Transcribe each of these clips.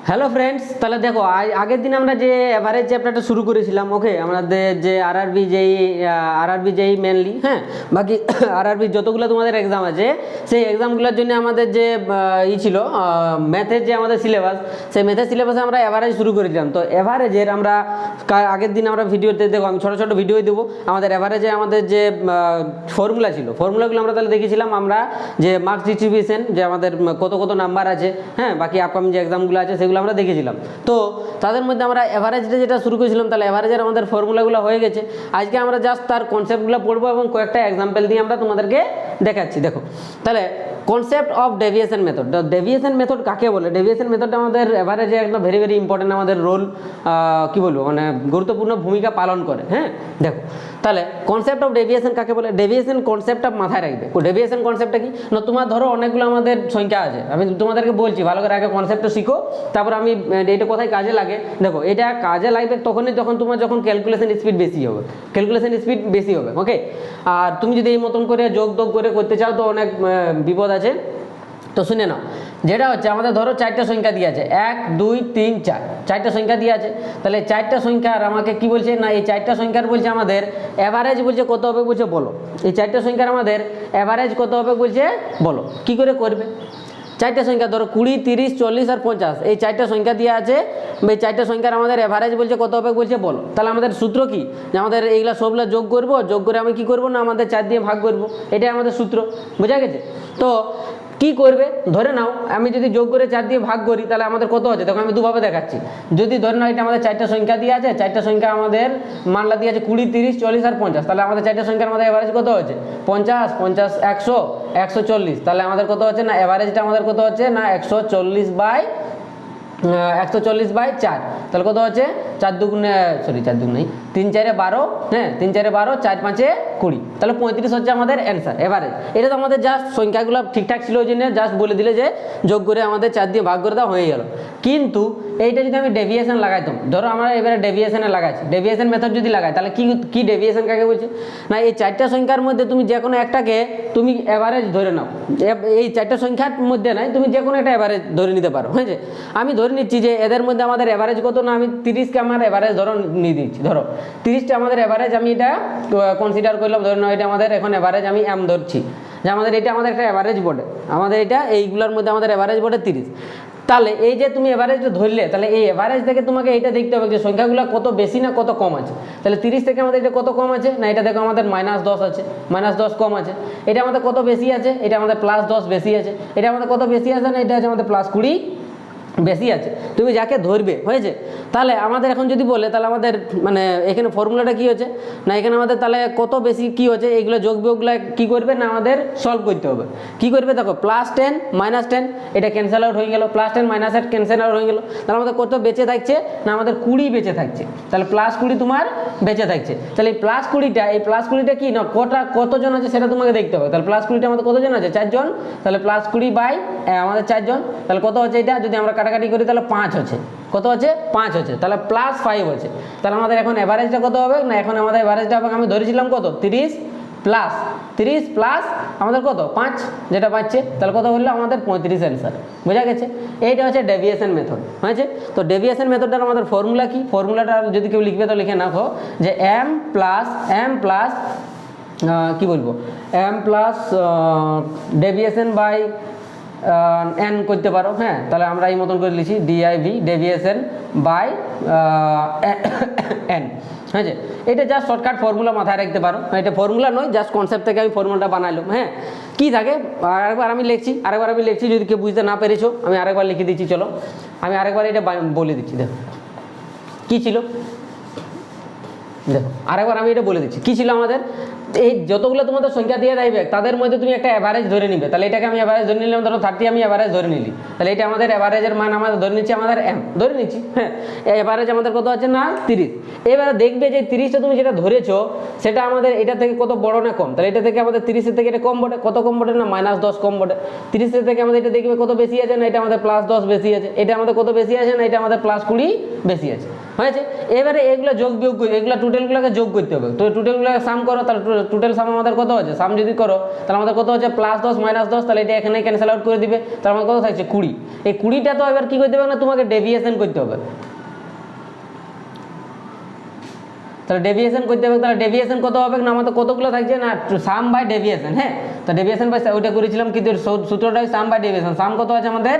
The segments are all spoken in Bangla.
হ্যালো ফ্রেন্ডস, তাহলে দেখো আগের দিন আমরা যে এভারেজ চ্যাপ্টারটা শুরু করেছিলাম, ওকে, আমাদের যে আরআরবি যেই মেনলি, হ্যাঁ, বাকি আরআরবি যতগুলো তোমাদের এক্সাম আছে সেই এক্সামগুলোর জন্য আমাদের যে ছিল ম্যাথের যে আমাদের সিলেবাস, সেই ম্যাথের সিলেবাসে আমরা এভারেজ শুরু করেছিলাম। তো এভারেজের আমরা আগের দিন আমরা ভিডিওতে দেখো, আমি ছোটো ছোটো ভিডিও দেবো আমাদের এভারেজে আমাদের যে ফর্মুলা ছিল, ফর্মুলাগুলো আমরা তাহলে দেখেছিলাম আমরা যে মার্কস ডিস্ট্রিবিউশন, যে আমাদের কত কত নাম্বার আছে, হ্যাঁ, বাকি আপকামিং যে এক্সামগুলো আছে সেগুলো আমরা দেখেছিলাম। তো তাদের মধ্যে আমরা এভারেজটা যেটা শুরু করেছিলাম, তাহলে এভারেজের আমাদের ফর্মুলাগুলো হয়ে গেছে। আজকে আমরা জাস্ট তার কনসেপ্টগুলো পড়বো এবং কয়েকটা এক্সাম্পল দিয়ে আমরা তোমাদেরকে দেখাচ্ছি। দেখো তাহলে concept of deviation method. Deviation method কাকে বলে? ডেভিয়েশন মেথডটা আমাদের এভারেজে একটা ভেরি ভেরি ইম্পর্টেন্ট আমাদের রোল, কি বলবো, মানে গুরুত্বপূর্ণ ভূমিকা পালন করে। হ্যাঁ, দেখো তাহলে কনসেপ্ট অফ ডেভিয়েশন কাকে বলে? ডেভিয়েশন কনসেপ্টটা মাথায় রাখবে। ডেভিয়েশন কনসেপ্টটা কি না, তোমার ধরো অনেকগুলো আমাদের সংখ্যা আছে, আমি তোমাদেরকে বলছি ভালো করে আগে কনসেপ্টটা শিখো, তারপর আমি এটা কোথায় কাজে লাগে। দেখো এটা কাজে লাগবে তখনই যখন তোমার যখন ক্যালকুলেশন স্পিড বেশি হবে, ওকে। আর তুমি যদি এই মতন করে যোগ করে করতে চাও তো অনেক বিপদ আছে। তো শুনে নাও, যেটা হচ্ছে আমাদের ধরো চারটা সংখ্যা দিয়ে আছে, 1 2 3 4, চারটা সংখ্যা দিয়ে আছে। তাহলে চারটা সংখ্যার আমাকে কি বলছে না, এই চারটা সংখ্যার বলছে আমাদের অ্যাভারেজ বলছে কত হবে, বলছে বলো। এই চারটা সংখ্যার আমাদের অ্যাভারেজ কত হবে বলছে বলো। কি করে করবে? চারটা সংখ্যা ধরো 20 30 40 আর 50, এই চারটা সংখ্যা দিয়ে আছে। এই চারটা সংখ্যার আমাদের অ্যাভারেজ বলছে কত হবে বলছে বলো। তাহলে আমাদের সূত্র কি, যে আমাদের এইগুলা সবগুলো যোগ করবো, যোগ করে আমি কি করবো না, আমাদের 4 দিয়ে ভাগ করবো, এটাই আমাদের সূত্র। বোঝা গেছে? তো কি করবে, ধরে নাও আমি যদি যোগ করে 4 দিয়ে ভাগ করি তাহলে আমাদের কত আছে, তখন আমি দুভাবে দেখাচ্ছি। যদি ধরে নাও এটা আমাদের চারটা সংখ্যা দিয়ে আছে, চারটা সংখ্যা আমাদের মানলা দিয়ে আছে 20 30 40 আর 50, তাহলে আমাদের চারটা সংখ্যার আমাদের অ্যাভারেজ কত হচ্ছে 50 50 100 140। তাহলে আমাদের কত হচ্ছে না, অ্যাভারেজটা আমাদের কত হচ্ছে না 140 বাই 4। তাহলে কত হচ্ছে 4 দুগুণে 3 4 12, হ্যাঁ 3 4 12 4 5 20, তাহলে 35 হচ্ছে আমাদের অ্যান্সার এভারেজ। এটা তো আমাদের জাস্ট সংখ্যাগুলো ঠিকঠাক ছিল ওই জন্য জাস্ট বলে দিলে যে যোগ করে আমাদের 4 দিয়ে ভাগ করে দেওয়া হয়ে গেল। কিন্তু এইটা যদি আমি ডেভিয়েশন লাগাইতাম, ধরো আমরা এবারে ডেভিয়েশনে লাগাচ্ছি, ডেভিয়েশন মেথড যদি লাগাই তাহলে কি ডেভিয়েশন কাকে বলছে না, এই চারটা সংখ্যার মধ্যে তুমি যে কোনো একটাকে তুমি অ্যাভারেজ ধরে নাও। এই চারটা সংখ্যার মধ্যে নাই, তুমি যে কোনো একটা অ্যাভারেজ ধরে নিতে পারো। হয়েছে? আমি ধরে নিচ্ছি যে এদের মধ্যে আমাদের অ্যাভারেজ কত না, আমি 30কে আমার অ্যাভারেজ ধরো নিয়ে দিচ্ছি। ধরো 30টা আমাদের অ্যাভারেজ আমি এটা কনসিডার করলাম, ধরে নাও এটা আমাদের এখন অ্যাভারেজ আমি এম ধরছি, যে আমাদের এটা আমাদের একটা অ্যাভারেজ বটে, আমাদের এটা এইগুলোর মধ্যে আমাদের অ্যাভারেজ বটে 30। তাহলে এই যে তুমি এভারেজটা ধরলে, তাহলে এই এভারেজ থেকে তোমাকে এটা দেখতে হবে যে সংখ্যাগুলো কত বেশি না কত কম আছে। তাহলে 30 থেকে আমাদের এটা কত কম আছে না, এটা দেখো আমাদের -10 আছে, -10 কম আছে। এটা আমাদের কত বেশি আছে, এটা আমাদের +10 বেশি আছে। এটা আমাদের কত বেশি আছে না, এটা আছে আমাদের +20 বেশি আছে। তুমি যাকে ধরবে, হয়েছে? তাহলে আমাদের এখন যদি বলে, তাহলে আমাদের মানে এখানে ফর্মুলাটা কি হচ্ছে না, এখানে আমাদের তাহলে কত বেশি কি হচ্ছে, এইগুলো যোগ বিয়োগগুলো কি করবে না, আমাদের সলভ করতে হবে। কি করবে দেখো, +10 -10 এটা ক্যান্সেল আউট হয়ে গেল, +10 -8 ক্যান্সেল আউট হয়ে গেল। তাহলে আমাদের কত বেঁচে থাকছে না, আমাদের 20 বেঁচে থাকছে। তাহলে +20 তোমার বেঁচে থাকছে। তাহলে এই +20টা কি না, কতজন আছে সেটা তোমাকে দেখতে হবে। তাহলে +20টা আমাদের কতজন আছে, 4 জন। তাহলে +20 বাই আমাদের 4 জন, তাহলে কত হচ্ছে এটা, যদি আমরা কাটাকাটি করি তাহলে 5 হচ্ছে। কত হচ্ছে 5 হচ্ছে। তাহলে +5 হচ্ছে। তাহলে আমাদের এখন অ্যাভারেজটা কত হবে না, এখন আমাদের অ্যাভারেজটা হবে, আমি ধরেছিলাম কত 30 প্লাস আমাদের কত 5, যেটা পাচ্ছে। তাহলে কত বললো আমাদের 35 অ্যান্সার। বোঝা গেছে? এইটা হচ্ছে ডেভিয়েশন মেথড। হয়েছে? তো ডেভিয়েশন মেথডটার আমাদের ফর্মুলা কি, ফর্মুলাটা যদি কেউ লিখবে তো লিখে রাখো যে m প্লাস কি বলবো, m plus deviation by n করতে পারো। হ্যাঁ, তাহলে আমরা এই মতন করে লিখি div ডেভিয়েশন বাই n। হয়েছে? এটা জাস্ট শর্টকাট ফর্মুলা মাথায় রাখতে পারো, এটা ফর্মুলা নয়, জাস্ট কনসেপ্ট থেকে আমি ফর্মুলাটা বানাইলাম। হ্যাঁ, কি থাকে আরেকবার আমি লিখছি, যদি কেউ বুঝতে না পেরেছো আমি আরেকবার লিখে দিচ্ছি। চলো আমি আরেকবার এটা বলে দিচ্ছি। দেখো কী ছিল, দেখো আরেকবার আমি এটা বলে দিচ্ছি কী ছিল আমাদের। এই যতগুলো তোমাদের সংখ্যা দিয়ে দেবে তাদের মধ্যে তুমি একটা অ্যাভারেজ ধরে নিবে। তাহলে এটাকে আমি অ্যাভারেজ ধরে নিলাম, ধরো 30 আমি অ্যাভারেজ ধরে নিলি। তাহলে এটা আমাদের অ্যাভারেজের মান আমাদের ধরে নিচ্ছি, আমাদের এম ধরে নিচ্ছি। হ্যাঁ, অ্যাভারেজ আমাদের কত আছে না 30। এবারে দেখবে যে 30টা তুমি যেটা ধরেছো সেটা আমাদের এটা থেকে কত বড় না কম। তাহলে এটা থেকে আমাদের 30-এর থেকে এটা কম বটে। কত কম বটে না, -10 কম বটে। 30-এর থেকে আমাদের এটা দেখবে কত বেশি আছে না, এটা আমাদের +10 বেশি আছে। এটা আমাদের কত বেশি আছে না, এটা আমাদের +20 বেশি আছে। হয়েছে? এবারে এগুলো যোগ বিয়োগ করে, এগুলো টোটালগুলোকে যোগ করতে হবে। তো টোটালগুলোকে সাম করো, তাহলে টোটাল সাম আমাদের কত আছে, সাম যদি করো তাহলে আমাদের কত হচ্ছে +10 -10, তাহলে এটা এখানে ক্যান্সেল আউট করে দিবে, তাহলে আমাদের কত থাকছে 20। এই 20টা তো এবার কী করতে হবে না, তোমাকে ডেভিয়েশন করতে হবে। তাহলে ডেভিয়েশন করতে হবে, তাহলে ডেভিয়েশন কত হবে না, আমাদের কতগুলো থাকছে না সাম বাই ডেভিয়েশন। হ্যাঁ, তো ডেভিয়েশন বাই ওইটা করেছিলাম, কিন্তু সূত্রটাই সাম বাই ডেভিয়েশন। সাম কত আছে আমাদের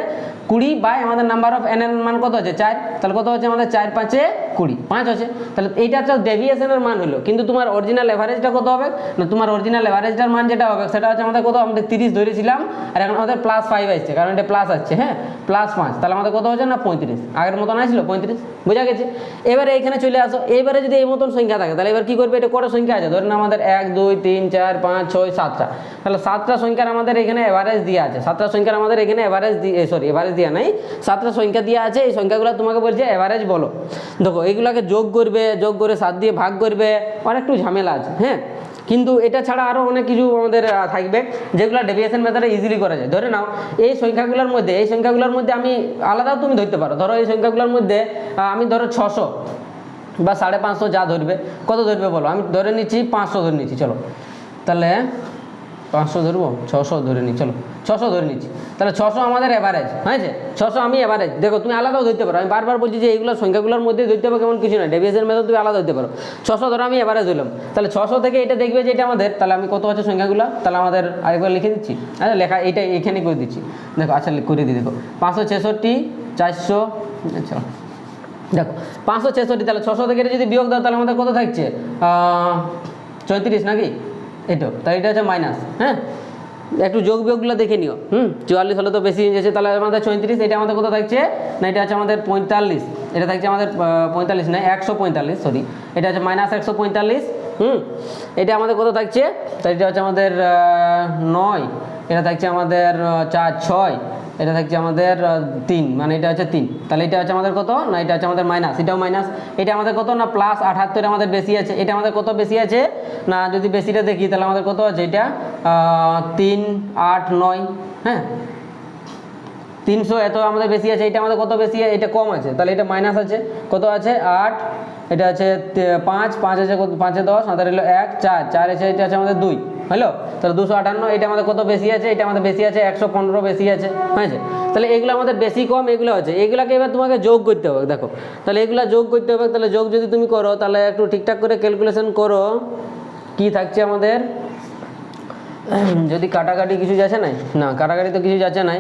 20 বাই আমাদের নাম্বার অফ এন এর মান কত আছে 4, তাহলে কত হচ্ছে আমাদের 4 5 20, 5 আছে। তাহলে এইটা হচ্ছে ডেভিয়েশনের মান হলো, কিন্তু তোমার অরিজিনাল এভারেজটা কত হবে না, তোমার অরিজিনাল এভারেজটার মান যেটা হবে সেটা হচ্ছে আমাদের কত, আমাদের 30 ধরেছিলাম, আর এখন আমাদের +5 আসছে, কারণ এটা প্লাস আসছে। হ্যাঁ, +5, তাহলে আমাদের কত হচ্ছে না 35, আগের মতন আসছিল 35, বোঝা গেছে। এবারে এখানে চলে আসো, এবারে যদি এই মতন সংখ্যা থাকে তাহলে এবার কি করবে, এটা কত সংখ্যা আছে, ধরেন আমাদের 1 2 3 4 5 6 7টা, তাহলে 7টা সংখ্যার আমাদের এখানে এভারেজ দেওয়া আছে, 7টা সংখ্যার আমাদের এখানে এভারেজ এভারেজ দেওয়া নাই, 7টা সংখ্যা দেওয়া আছে। এই সংখ্যাগুলো তোমাকে বলছে এভারেজ বলো। দেখো এইগুলোকে যোগ করবে, যোগ করে 7 দিয়ে ভাগ করবে, অনেকটু ঝামেলা আছে। হ্যাঁ, কিন্তু এটা ছাড়া আরও অনেক কিছু আমাদের থাকবে যেগুলো ডেভিয়েশন মেথডে ইজিলি করা যায়। ধরে নাও এই সংখ্যাগুলোর মধ্যে আমি আলাদাও তুমি ধরতে পারো। ধরো এই সংখ্যাগুলোর মধ্যে আমি ধরো 600 বা 550 যা ধরবে, কত ধরবে বলো, আমি ধরে নিচ্ছি 500 ধরে নিচ্ছি, চলো তাহলে 500 ধরবো, 600 ধরে নিই, চলো 600 ধরে নিচ্ছি। তাহলে 600 আমাদের এভারেজ হয়েছে, 600 আমি এভারেজ। দেখো তুমি আলাদাও ধরতে পারো, আমি বারবার বলছি যে এইগুলো সংখ্যাগুলোর মধ্যে ধরতে হবে, কেমন কিছু না, ডেভিয়েশন মেথড তুমি আলাদা ধরতে পারো। 600 ধরো আমি এভারেজ হলাম, তাহলে 600 থেকে এটা দেখবে যে এটা আমাদের, তাহলে আমি কত আছে সংখ্যাগুলো, তাহলে আমাদের আরেকবার লিখে দিচ্ছি। আচ্ছা লেখা এইটা এখানে করে দিচ্ছি, দেখো আচ্ছা করে দিই। দেখো 566 400, আচ্ছা দেখো 566, তাহলে 600 থেকে এটা যদি বিয়োগ দাও তাহলে আমাদের কত থাকছে 34 নাকি, এটো, তাহলে এটা হচ্ছে মাইনাস। হ্যাঁ, একটু যোগ বিয়োগগুলো দেখে নিও। 44 হলে তো বেশি হয়ে যাচ্ছে, তাহলে আমাদের 34, এটা আমাদের কত থাকছে না, এটা হচ্ছে আমাদের 45, এটা থাকছে আমাদের 45 না 145, সরি, এটা হচ্ছে -145। এটা আমাদের কত থাকছে, তাহলে এটা হচ্ছে আমাদের 9, এটা থাকছে আমাদের 4 6, এটা থাকছে আমাদের 3, মানে এটা হচ্ছে 3, তাহলে এটা হচ্ছে আমাদের কত না, এটা হচ্ছে আমাদের মাইনাস, এটাও মাইনাস, এটা আমাদের কত না +78 আমাদের বেশি আছে, এটা আমাদের কত বেশি আছে না, যদি বেশিটা দেখি তাহলে আমাদের কত আছে, এটা 3 8 9, হ্যাঁ 300 এত আমাদের বেশি আছে, এটা আমাদের কত বেশি আছে, এটা কম আছে, তাহলে এটা মাইনাস আছে, কত আছে 8, এটা আছে 5 5 আছে, 5 10, আমাদের হলো 1 4 4 আছে, এটা আছে আমাদের 2 হলো, তাহলে 258, এটা আমাদের কত বেশি আছে, এটা আমাদের বেশি আছে 115 বেশি আছে, হয়েছে। তাহলে এগুলো আমাদের বেশি কম এগুলো আছে, এগুলোকে এবার তোমাকে যোগ করতে হবে। দেখো তাহলে এগুলো যোগ করতে হবে, তাহলে যোগ যদি তুমি করো তাহলে একটু ঠিকঠাক করে ক্যালকুলেশন করো, কি থাকছে আমাদের, যদি কাটাকাটি কিছু যাচ্ছে নাই, না কাটাকাটি তো কিছু যাচ্ছে নাই,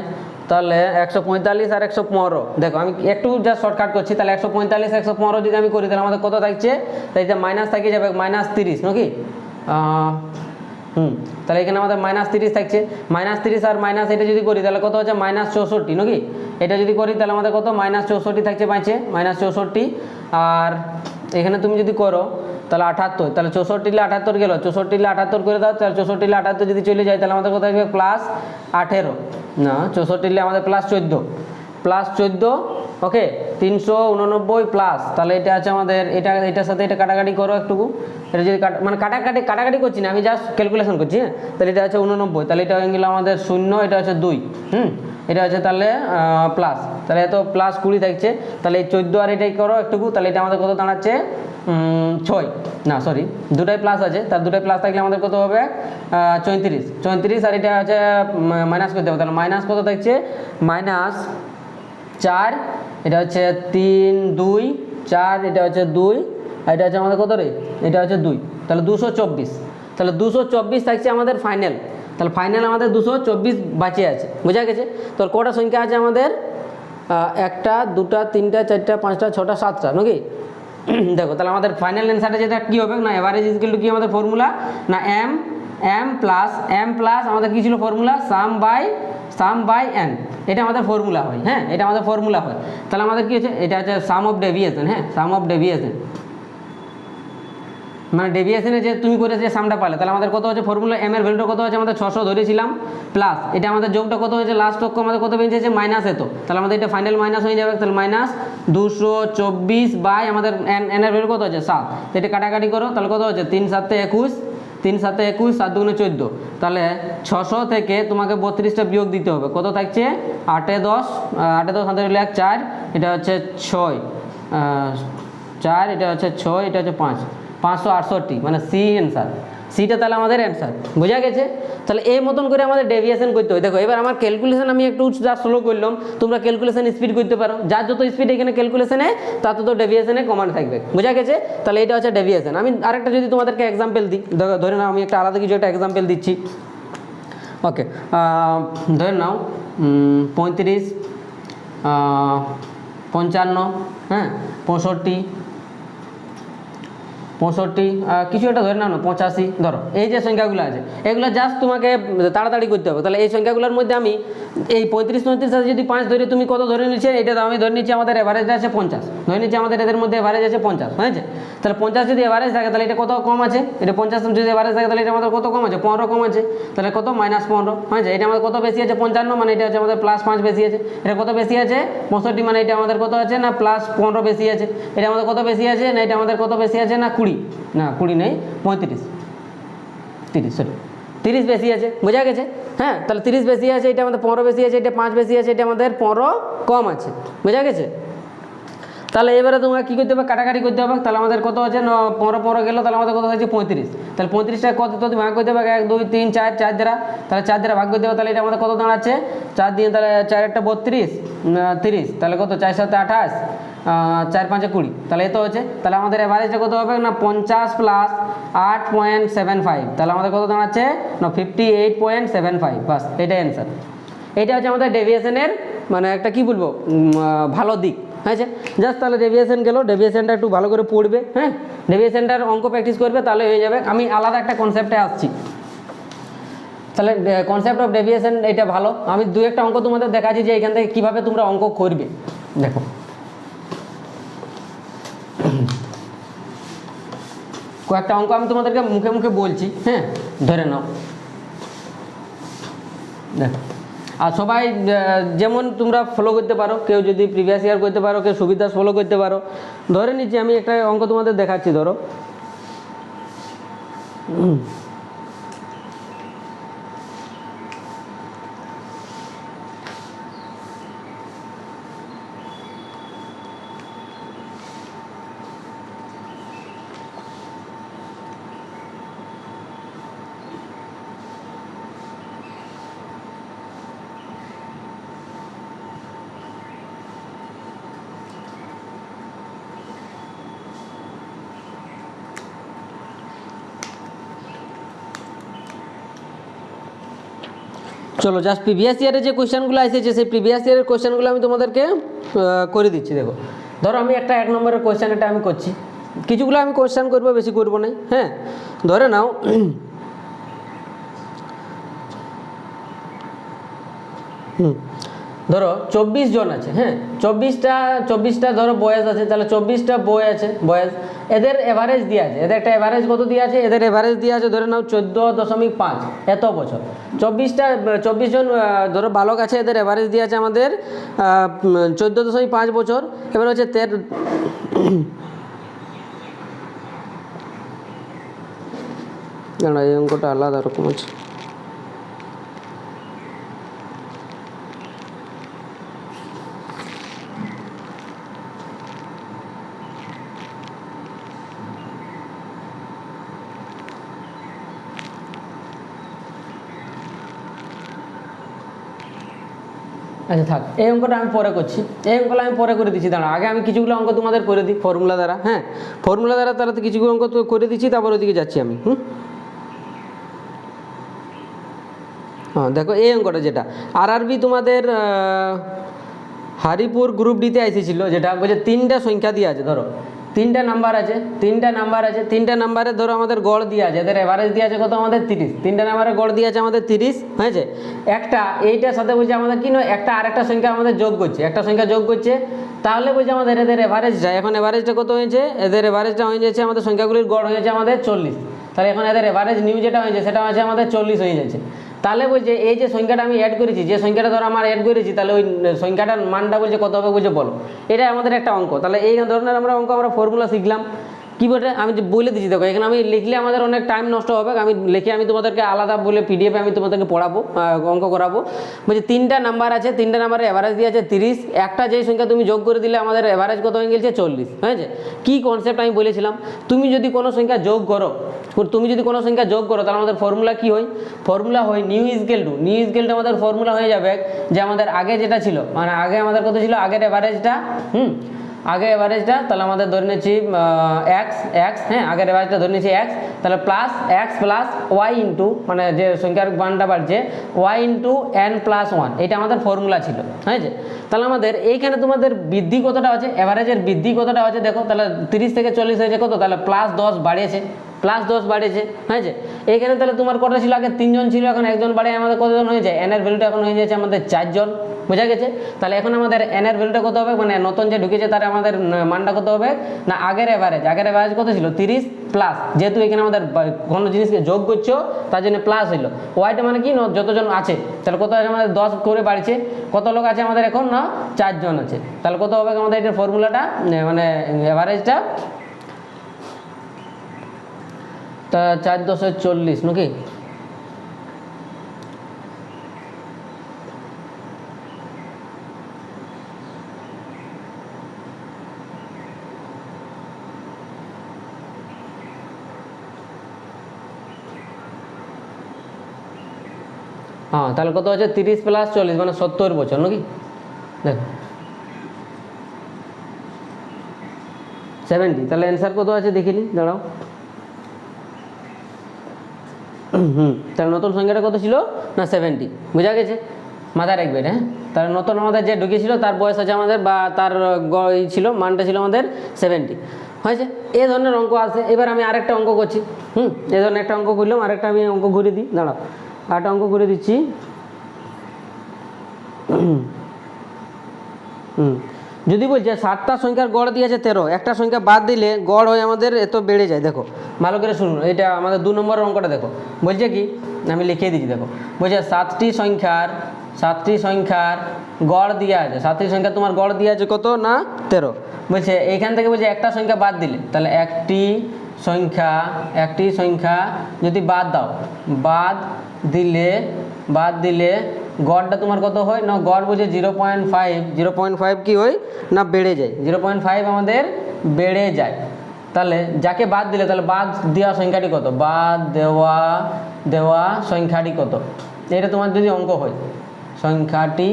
তাহলে 145 আর 115, দেখো আমি একটু যা শর্টকাট করছি, তাহলে 145 115 যদি আমি করি তাহলে আমাদের কত থাকছে, তাই যে মাইনাস থেকে যাবে -30 নাকি, তাহলে এখানে আমাদের -30 থাকছে, -30 আর মাইনাস এটা যদি করি তাহলে কত হচ্ছে -64 নাকি, এটা যদি করি তাহলে আমাদের কত -64 থাকছে, পাঁচে -64, আর এখানে তুমি যদি করো তাহলে 78, তাহলে 64 লে 78 গেল, 64 লে 78 করে দাও, তাহলে 64 লে 78 যদি চলে যায় তাহলে আমাদের কত থাকবে +18, না 64 লে আমাদের +14, ওকে 389 প্লাস, তাহলে এটা আছে আমাদের, এটার সাথে এটা কাটাকাটি করো একটুকু, এটা যদি মানে কাটাকাটি করছি না, আমি জাস্ট ক্যালকুলেশন করছি। হ্যাঁ, তাহলে এটা আছে 89, তাহলে এটা হয়ে গেল আমাদের 0, এটা হচ্ছে 2, এটা হচ্ছে তাহলে প্লাস, তাহলে এত +20 থাকছে, তাহলে এই 14 আর এটাই করো একটুকু, তাহলে এটা আমাদের কত দাঁড়াচ্ছে 6, না সরি দুটাই প্লাস আছে, তার দুটাই প্লাস থাকলে আমাদের কত হবে 34, আর এটা হচ্ছে মাইনাস করতে হবে, তাহলে মাইনাস কত থাকছে -4, এটা হচ্ছে 3 2 4, এটা হচ্ছে 2, আর এটা হচ্ছে আমাদের কত রে, এটা হচ্ছে 2, তাহলে 224, তাহলে 224 থাকছে আমাদের ফাইনাল, তাহলে ফাইনাল আমাদের 224 বাঁচে আছে, বোঝা গেছে। তো কটা সংখ্যা আছে আমাদের, 1টা 2টা 3টা 4টা 5টা 6টা 7টা নাকি, দেখো তাহলে আমাদের ফাইনাল অ্যান্সারটা যেটা কী হবে না, এভারেজ ইকুয়াল টু কি আমাদের ফর্মুলা না, m প্লাস আমাদের কী ছিল ফর্মুলা, সাম বাই n, এটা আমাদের ফর্মুলা হয়। হ্যাঁ, এটা আমাদের ফর্মুলা হয়, তাহলে আমাদের কী হচ্ছে, এটা হচ্ছে সাম অফ ডেভিয়েশন। হ্যাঁ, সাম অফ ডেভিয়েশন মানে ডেভিয়েশনে যে তুমি করে যে সামটা পালে, তাহলে আমাদের কত হচ্ছে ফর্মুলা, m এর ভ্যালুটা কত হচ্ছে আমাদের 600 ধরেছিলাম, প্লাস এটা আমাদের যোগটা কত হয়েছে, লাস্ট অক্ষ আমাদের কত বেরিয়েছে মাইনাস, এত, তাহলে আমাদের এটা ফাইনাল মাইনাস হয়ে যাবে, তাহলে -224 বাই আমাদের n এর ভ্যালু কত হচ্ছে 7, তো এটা কাটাকাটি করো, তাহলে কত হচ্ছে 3 7 21, 3 7 21, 7 2 14, তাহলে 600 থেকে তোমাকে 32টা বিয়োগ দিতে হবে, কত থাকছে 8 এ 10, 8 এ 10 আমাদের হলো 1 4, এটা হচ্ছে 6 4, এটা হচ্ছে 6, এটা হচ্ছে 5, 568, মানে সি অ্যান্সার। সিটা তাহলে আমাদের অ্যান্সার। বোঝা গেছে? তাহলে এই মতন করে আমাদের ডেভিয়েশন করতে হয়। দেখো এবার আমার ক্যালকুলেশন আমি একটু যা স্লো করলাম, তোমরা ক্যালকুলেশন স্পিড করতে পারো, যার যত স্পিড এখানে ক্যালকুলেশনে তার তত ডেভিয়েশনে কমান্ড থাকবে। বোঝা গেছে? তাহলে এটা হচ্ছে ডেভিয়েশন। আমি আরেকটা যদি তোমাদেরকে এক্সাম্পল দিই, ধরে নাও আমি একটা আলাদা কিছু একটা এক্সাম্পল দিচ্ছি। ওকে, ধরে নাও 35, 55, হ্যাঁ 65, কিছু একটা ধরে নাও না 85, ধরো এই যে সংখ্যাগুলো আছে এগুলো জাস্ট তোমাকে তাড়াতাড়ি করতে হবে। তাহলে এই সংখ্যাগুলোর মধ্যে আমি এই 35, 39 সাথে যদি 5 ধরে তুমি কত ধরে নিচ্ছে, এটা আমি ধরে নিচ্ছি আমাদের এভারেজ আছে 50, ধরে নিচ্ছি আমাদের এদের মধ্যে এভারেজ আছে 50, হয়েছে? তাহলে 50 যদি এভারেজ থাকে তাহলে এটা কত কম আছে, এটা 50 যদি এভারেজ থাকে তাহলে এটা আমাদের কত কম আছে, 15 কম আছে। তাহলে কত -15, হয়েছে? এটা আমাদের কত বেশি আছে 55, মানে এটা হচ্ছে আমাদের +5 বেশি আছে। এটা কত বেশি আছে 65, মানে এটা আমাদের কত আছে না +15 বেশি আছে। এটা আমাদের কত বেশি আছে না এটা আমাদের কত বেশি আছে না 20, না 20 নেই 35, 30 বেশি আছে। বোঝা গেছে? হ্যাঁ, তাহলে 30 বেশি আছে, এটা আমাদের 15 বেশি আছে, এটা 5 বেশি আছে, এটা আমাদের 15 কম আছে। বোঝা গেছে? তাহলে এবারে তোমরা কী করতে হবে, কাটাকাটি করতে হবে। তাহলে আমাদের কত আছে 15 গেল, তাহলে আমাদের কত হচ্ছে 35। তাহলে 35টা কত ভাগ করতে হবে 1 2 3 4 4 দ্বারা, তাহলে 4 দ্বারা ভাগ করতে হবে। তাহলে এটা আমাদের কত দাঁড়াচ্ছে 4 দিয়ে, তাহলে 4 একটা 32, 30, তাহলে কত 4 7 28, 4 5 20, তাহলে এত হচ্ছে। তাহলে আমাদের এভারেজটা কত হবে না 50 + 8.75, তাহলে আমাদের কত দাঁড়াচ্ছে না 58.75। বাস, এটাই অ্যান্সার। এটা হচ্ছে আমাদের ডেভিয়েশনের মানে একটা কি বলবো ভালো দিক। হ্যাঁ, জাস্ট তাহলে ডেভিয়েশন গেল, ডেভিয়েশনটা একটু ভালো করে পড়বে। হ্যাঁ, ডেভিয়েশনটার অঙ্ক প্র্যাকটিস করবে, তাহলে হয়ে যাবে। আমি আলাদা একটা কনসেপ্টে আসছি। তাহলে কনসেপ্ট অফ ডেভিয়েশন এটা ভালো। আমি দু একটা অঙ্ক তোমাদের দেখাচ্ছি যে এখান থেকে কীভাবে তোমরা অঙ্ক করবে। দেখো কয়েকটা অঙ্ক আমি তোমাদেরকে মুখে মুখে বলছি, হ্যাঁ ধরে নাও। দেখো, আর সবাই যেমন তোমরা ফলো করতে পারো, কেউ যদি প্রিভিয়াস ইয়ার করতে পারো, কেউ সুবিধা ফলো করতে পারো। ধরে নিচ্ছি আমি একটা অঙ্ক তোমাদের দেখাচ্ছি। ধরো চলো জাস্ট প্রিভিয়াস ইয়ারের যে কোয়েশ্চেনগুলো এসেছে সেই প্রিভিয়াস ইয়ারের কোয়েশ্চেনগুলো আমি তোমাদেরকে করে দিচ্ছি। দেখো ধরো আমি একটা 1 নম্বরের কোয়েশ্চেন এটা আমি করছি, কিছুগুলো আমি কোয়েশ্চেন করবো, বেশি করবো না। হ্যাঁ, ধরে নাও ধরো 24 জন আছে। হ্যাঁ, 24টা ধরো বয়েজ আছে, তাহলে 24টা বয় আছে, বয়েজ। এদের এভারেজ দিয়ে আছে, এদের একটা এভারেজ কত দিয়ে আছে, এদের এভারেজ দিয়ে আছে ধরে নাও 14.5 এত বছর। 24 জন ধরো বালক আছে, এদের এভারেজ দিয়ে আছে আমাদের 14.5 বছর। এবার হচ্ছে এই অঙ্কটা আলাদা রকম আছে। আচ্ছা থাক, এই অঙ্কটা আমি পরে করছি, এই অঙ্কটা আমি পরে করে দিচ্ছি। দাঁড়া, আগে আমি কিছুগুলো অঙ্ক তোমাদের করে দিই ফর্মুলা দ্বারা। হ্যাঁ, ফর্মুলা দ্বারা তাহলে তো কিছুগুলো অঙ্ক তো করে দিচ্ছি, তারপর ওইদিকে যাচ্ছি আমি। হ্যাঁ, দেখো এই অঙ্কটা যেটা আরআরবি তোমাদের হারিপুর গ্রুপ ডিতে এসেছিল, যেটা বলছে 3টা সংখ্যা দিয়ে আছে। ধরো 3টা নাম্বার আছে, 3টা নাম্বারে ধরো আমাদের গড় দিয়ে আছে, এদের এভারেজ দিয়ে আছে কত আমাদের 30। 3টা নাম্বারে গড় দিয়ে আছে আমাদের 30, হয়েছে? একটা এইটার সাথে বলছে আমাদের কি নয়, একটা আরেকটা সংখ্যা আমাদের যোগ করছে, একটা সংখ্যা যোগ করছে, তাহলে বলছে আমাদের এদের এভারেজটা, এখন এভারেজটা কত হয়েছে, এদের এভারেজটা হয়ে যাচ্ছে আমাদের সংখ্যাগুলির গড় হয়েছে আমাদের 40। তাহলে এখন এদের এভারেজ নিউ যেটা হয়েছে সেটা হচ্ছে আমাদের 40 হয়ে যাচ্ছে। তাহলে বলছে এই যে সংখ্যাটা আমি অ্যাড করেছি, যে সংখ্যাটা ধরো আমার অ্যাড করেছি, তাহলে ওই সংখ্যাটার মানটা বলছে কত হবে বলছে বলো। এটা আমাদের একটা অঙ্ক। তাহলে এই ধরনের আমরা অঙ্ক আমরা ফর্মুলা শিখলাম। কিবোর্ডে আমি যে বলে দিচ্ছি, দেখো এখানে আমি লিখলে আমাদের অনেক টাইম নষ্ট হবে, আমি লিখে আমি তোমাদেরকে আলাদা বলে পিডিএফে আমি তোমাদেরকে পড়াবো, অঙ্ক করাবো। বলছি 3টা নাম্বার আছে, 3টা নাম্বারে এভারেজ দিয়ে আছে 30, একটা যেই সংখ্যা তুমি যোগ করে দিলে আমাদের এভারেজ কত হয়ে গেছে 40, হয়েছে। কি কনসেপ্ট আমি বলেছিলাম, তুমি যদি কোনো সংখ্যা যোগ করো, তাহলে আমাদের ফর্মুলা কি হয়, ফর্মুলা হয় নিউ ইজকেল টু আমাদের ফর্মুলা হয়ে যাবে যে আমাদের আগে যেটা ছিল, মানে আগে আমাদের কত ছিল, আগের এভারেজটা, আগে এভারেজটা, তাহলে আমাদের ধরে নিচ্ছি এক্স, হ্যাঁ আগের এভারেজটা ধরে নিচ্ছি এক্স, তাহলে plus X plus Y into, মানে যে সংখ্যার মানটা বাড়ছে ওয়াই ইন্টু এন প্লাস 1, এটা আমাদের ফর্মুলা ছিল, হয়েছে। তাহলে আমাদের এইখানে তোমাদের বৃদ্ধি কতটা আছে, এভারেজের বৃদ্ধি কতটা আছে দেখো, তাহলে 30 থেকে 40 হয়েছে কত, তাহলে +10 বাড়িয়েছে, হয়েছে। এইখানে তাহলে তোমার কটা ছিল, আগে 3 জন ছিল, এখন একজন বাড়িয়ে আমাদের কতজন হয়ে যায়, এন এর ভ্যালুটা এখন হয়ে যাচ্ছে আমাদের 4 জন, বোঝা গেছে। তাহলে এখন আমাদের এন এর ভ্যালুটা কত হবে, মানে নতুন যে ঢুকেছে তার আমাদের মানটা কত হবে না, আগের এভারেজ কত ছিল 30 প্লাস, যেহেতু এখানে আমাদের কোনো জিনিসকে যোগ করছো তার জন্য প্লাস হইলো, ওয়াইটা মানে কি যতজন আছে, তাহলে কত আছে আমাদের 10 করে বাড়ছে, কত লোক আছে আমাদের এখন না 4 জন আছে, তাহলে কত হবে আমাদের এটার ফর্মুলাটা, মানে এভারেজটা, তা 4 × 10 = 40 নাকি, হ্যাঁ তাহলে কত আছে 30 + 40 মানে 70 বছর নাকি, দেখো 70, তাহলে অ্যান্সার কত আছে দেখিনি, দাঁড়াও, তাহলে নতুন সংখ্যাটা কত ছিল না 70, বোঝা গেছে, মাথায় রাখবে, হ্যাঁ। তাহলে নতুন আমাদের যে ঢুকেছিল তার বয়স আছে আমাদের, বা তার ছিল মানটা ছিল আমাদের 70, হয়েছে। এই ধরনের অঙ্ক আছে। এবার আমি আরেকটা অঙ্ক করছি, এই ধরনের একটা অঙ্ক করলাম, আরেকটা আমি অঙ্ক ঘুরে দিই, দাঁড়াও আরেকটা অঙ্ক করে দিচ্ছি। যদি বলছে 7টা সংখ্যার গড় দিয়েছে 13, একটা সংখ্যা বাদ দিলে গড় হয় আমাদের এত বেড়ে যায়, দেখো ভালো করে শুনুন, এটা আমাদের 2 নম্বরের অঙ্কটা দেখো, বলছে কি আমি লিখে দিচ্ছি, দেখো বলছে 7টি সংখ্যার গড় দেওয়া আছে, 7টি সংখ্যা তোমার গড় দেওয়া আছে কত না 13, বলছে এইখান থেকে বলছে একটা সংখ্যা বাদ দিলে, তাহলে একটি সংখ্যা যদি বাদ দাও, বাদ দিলে গড়টা তোমার কত হয় না, গড় বুঝে 0.5 কি হয় না বেড়ে যায়, 0.5 আমাদের বেড়ে যায়। তাহলে যাকে বাদ দিলে, তাহলে বাদ দেওয়া সংখ্যাটি কত, বাদ দেওয়া সংখ্যাটি কত, এটা তোমার যদি অঙ্ক হয় সংখ্যাটি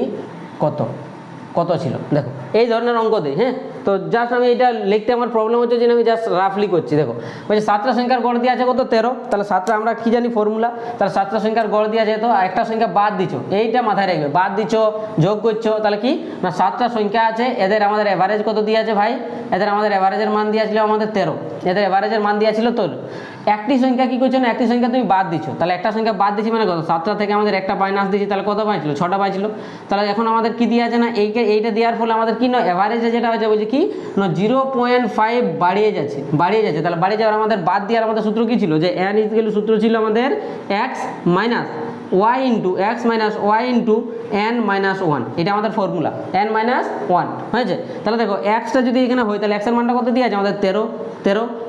কত ছিল, দেখো এই ধরনের অঙ্ক দিই, হ্যাঁ। তো জাস্ট আমি এটা লিখতে আমার প্রবলেম হচ্ছে যে আমি জাস্ট রাফলি করছি, দেখো বলছে 7টা সংখ্যার গড় দেওয়া আছে কত 13, তাহলে 7টা আমরা কি জানি ফর্মুলা, তাহলে 7টা সংখ্যার গড় দেওয়া আছে, তো একটা সংখ্যা বাদ দিচ্ছ, এইটা মাথায় রাখবে, বাদ দিচ্ছ যোগ করছো, তাহলে কি না 7টা সংখ্যা আছে, এদের আমাদের এভারেজ কত দিয়ে আছে ভাই, এদের আমাদের এভারেজের মান দেওয়া ছিল আমাদের 13, এদের এভারেজের মান দেওয়া ছিল 13, একটি সংখ্যা কি করছো না, একটি সংখ্যা তুমি বাদ দিচ্ছ, তাহলে একটা সংখ্যা বাদ দিচ্ছি মানে কত, 7টা থেকে আমাদের একটা মাইনাস দিচ্ছি, তাহলে কত পাইছিল 6টা পাইছিল, তাহলে এখন আমাদের কি দিয়ে আছে না এইটা দেওয়ার ফলে আমাদের কি না এভারেজে যেটা হয়েছে বলছে কি না 0.5 বাড়িয়ে যাচ্ছে, তাহলে বাড়িয়ে যাওয়ার আমাদের বাদ দেওয়ার আমাদের সূত্র কি ছিল, যে n = সূত্র ছিল আমাদের x - y ইন্টু n - 1, এটা আমাদের ফর্মুলা n - 1, হয়েছে। তাহলে দেখো এক্সটা যদি এখানে হয়, তাহলে এক্সের মানটা কত দিয়ে আছে আমাদের 13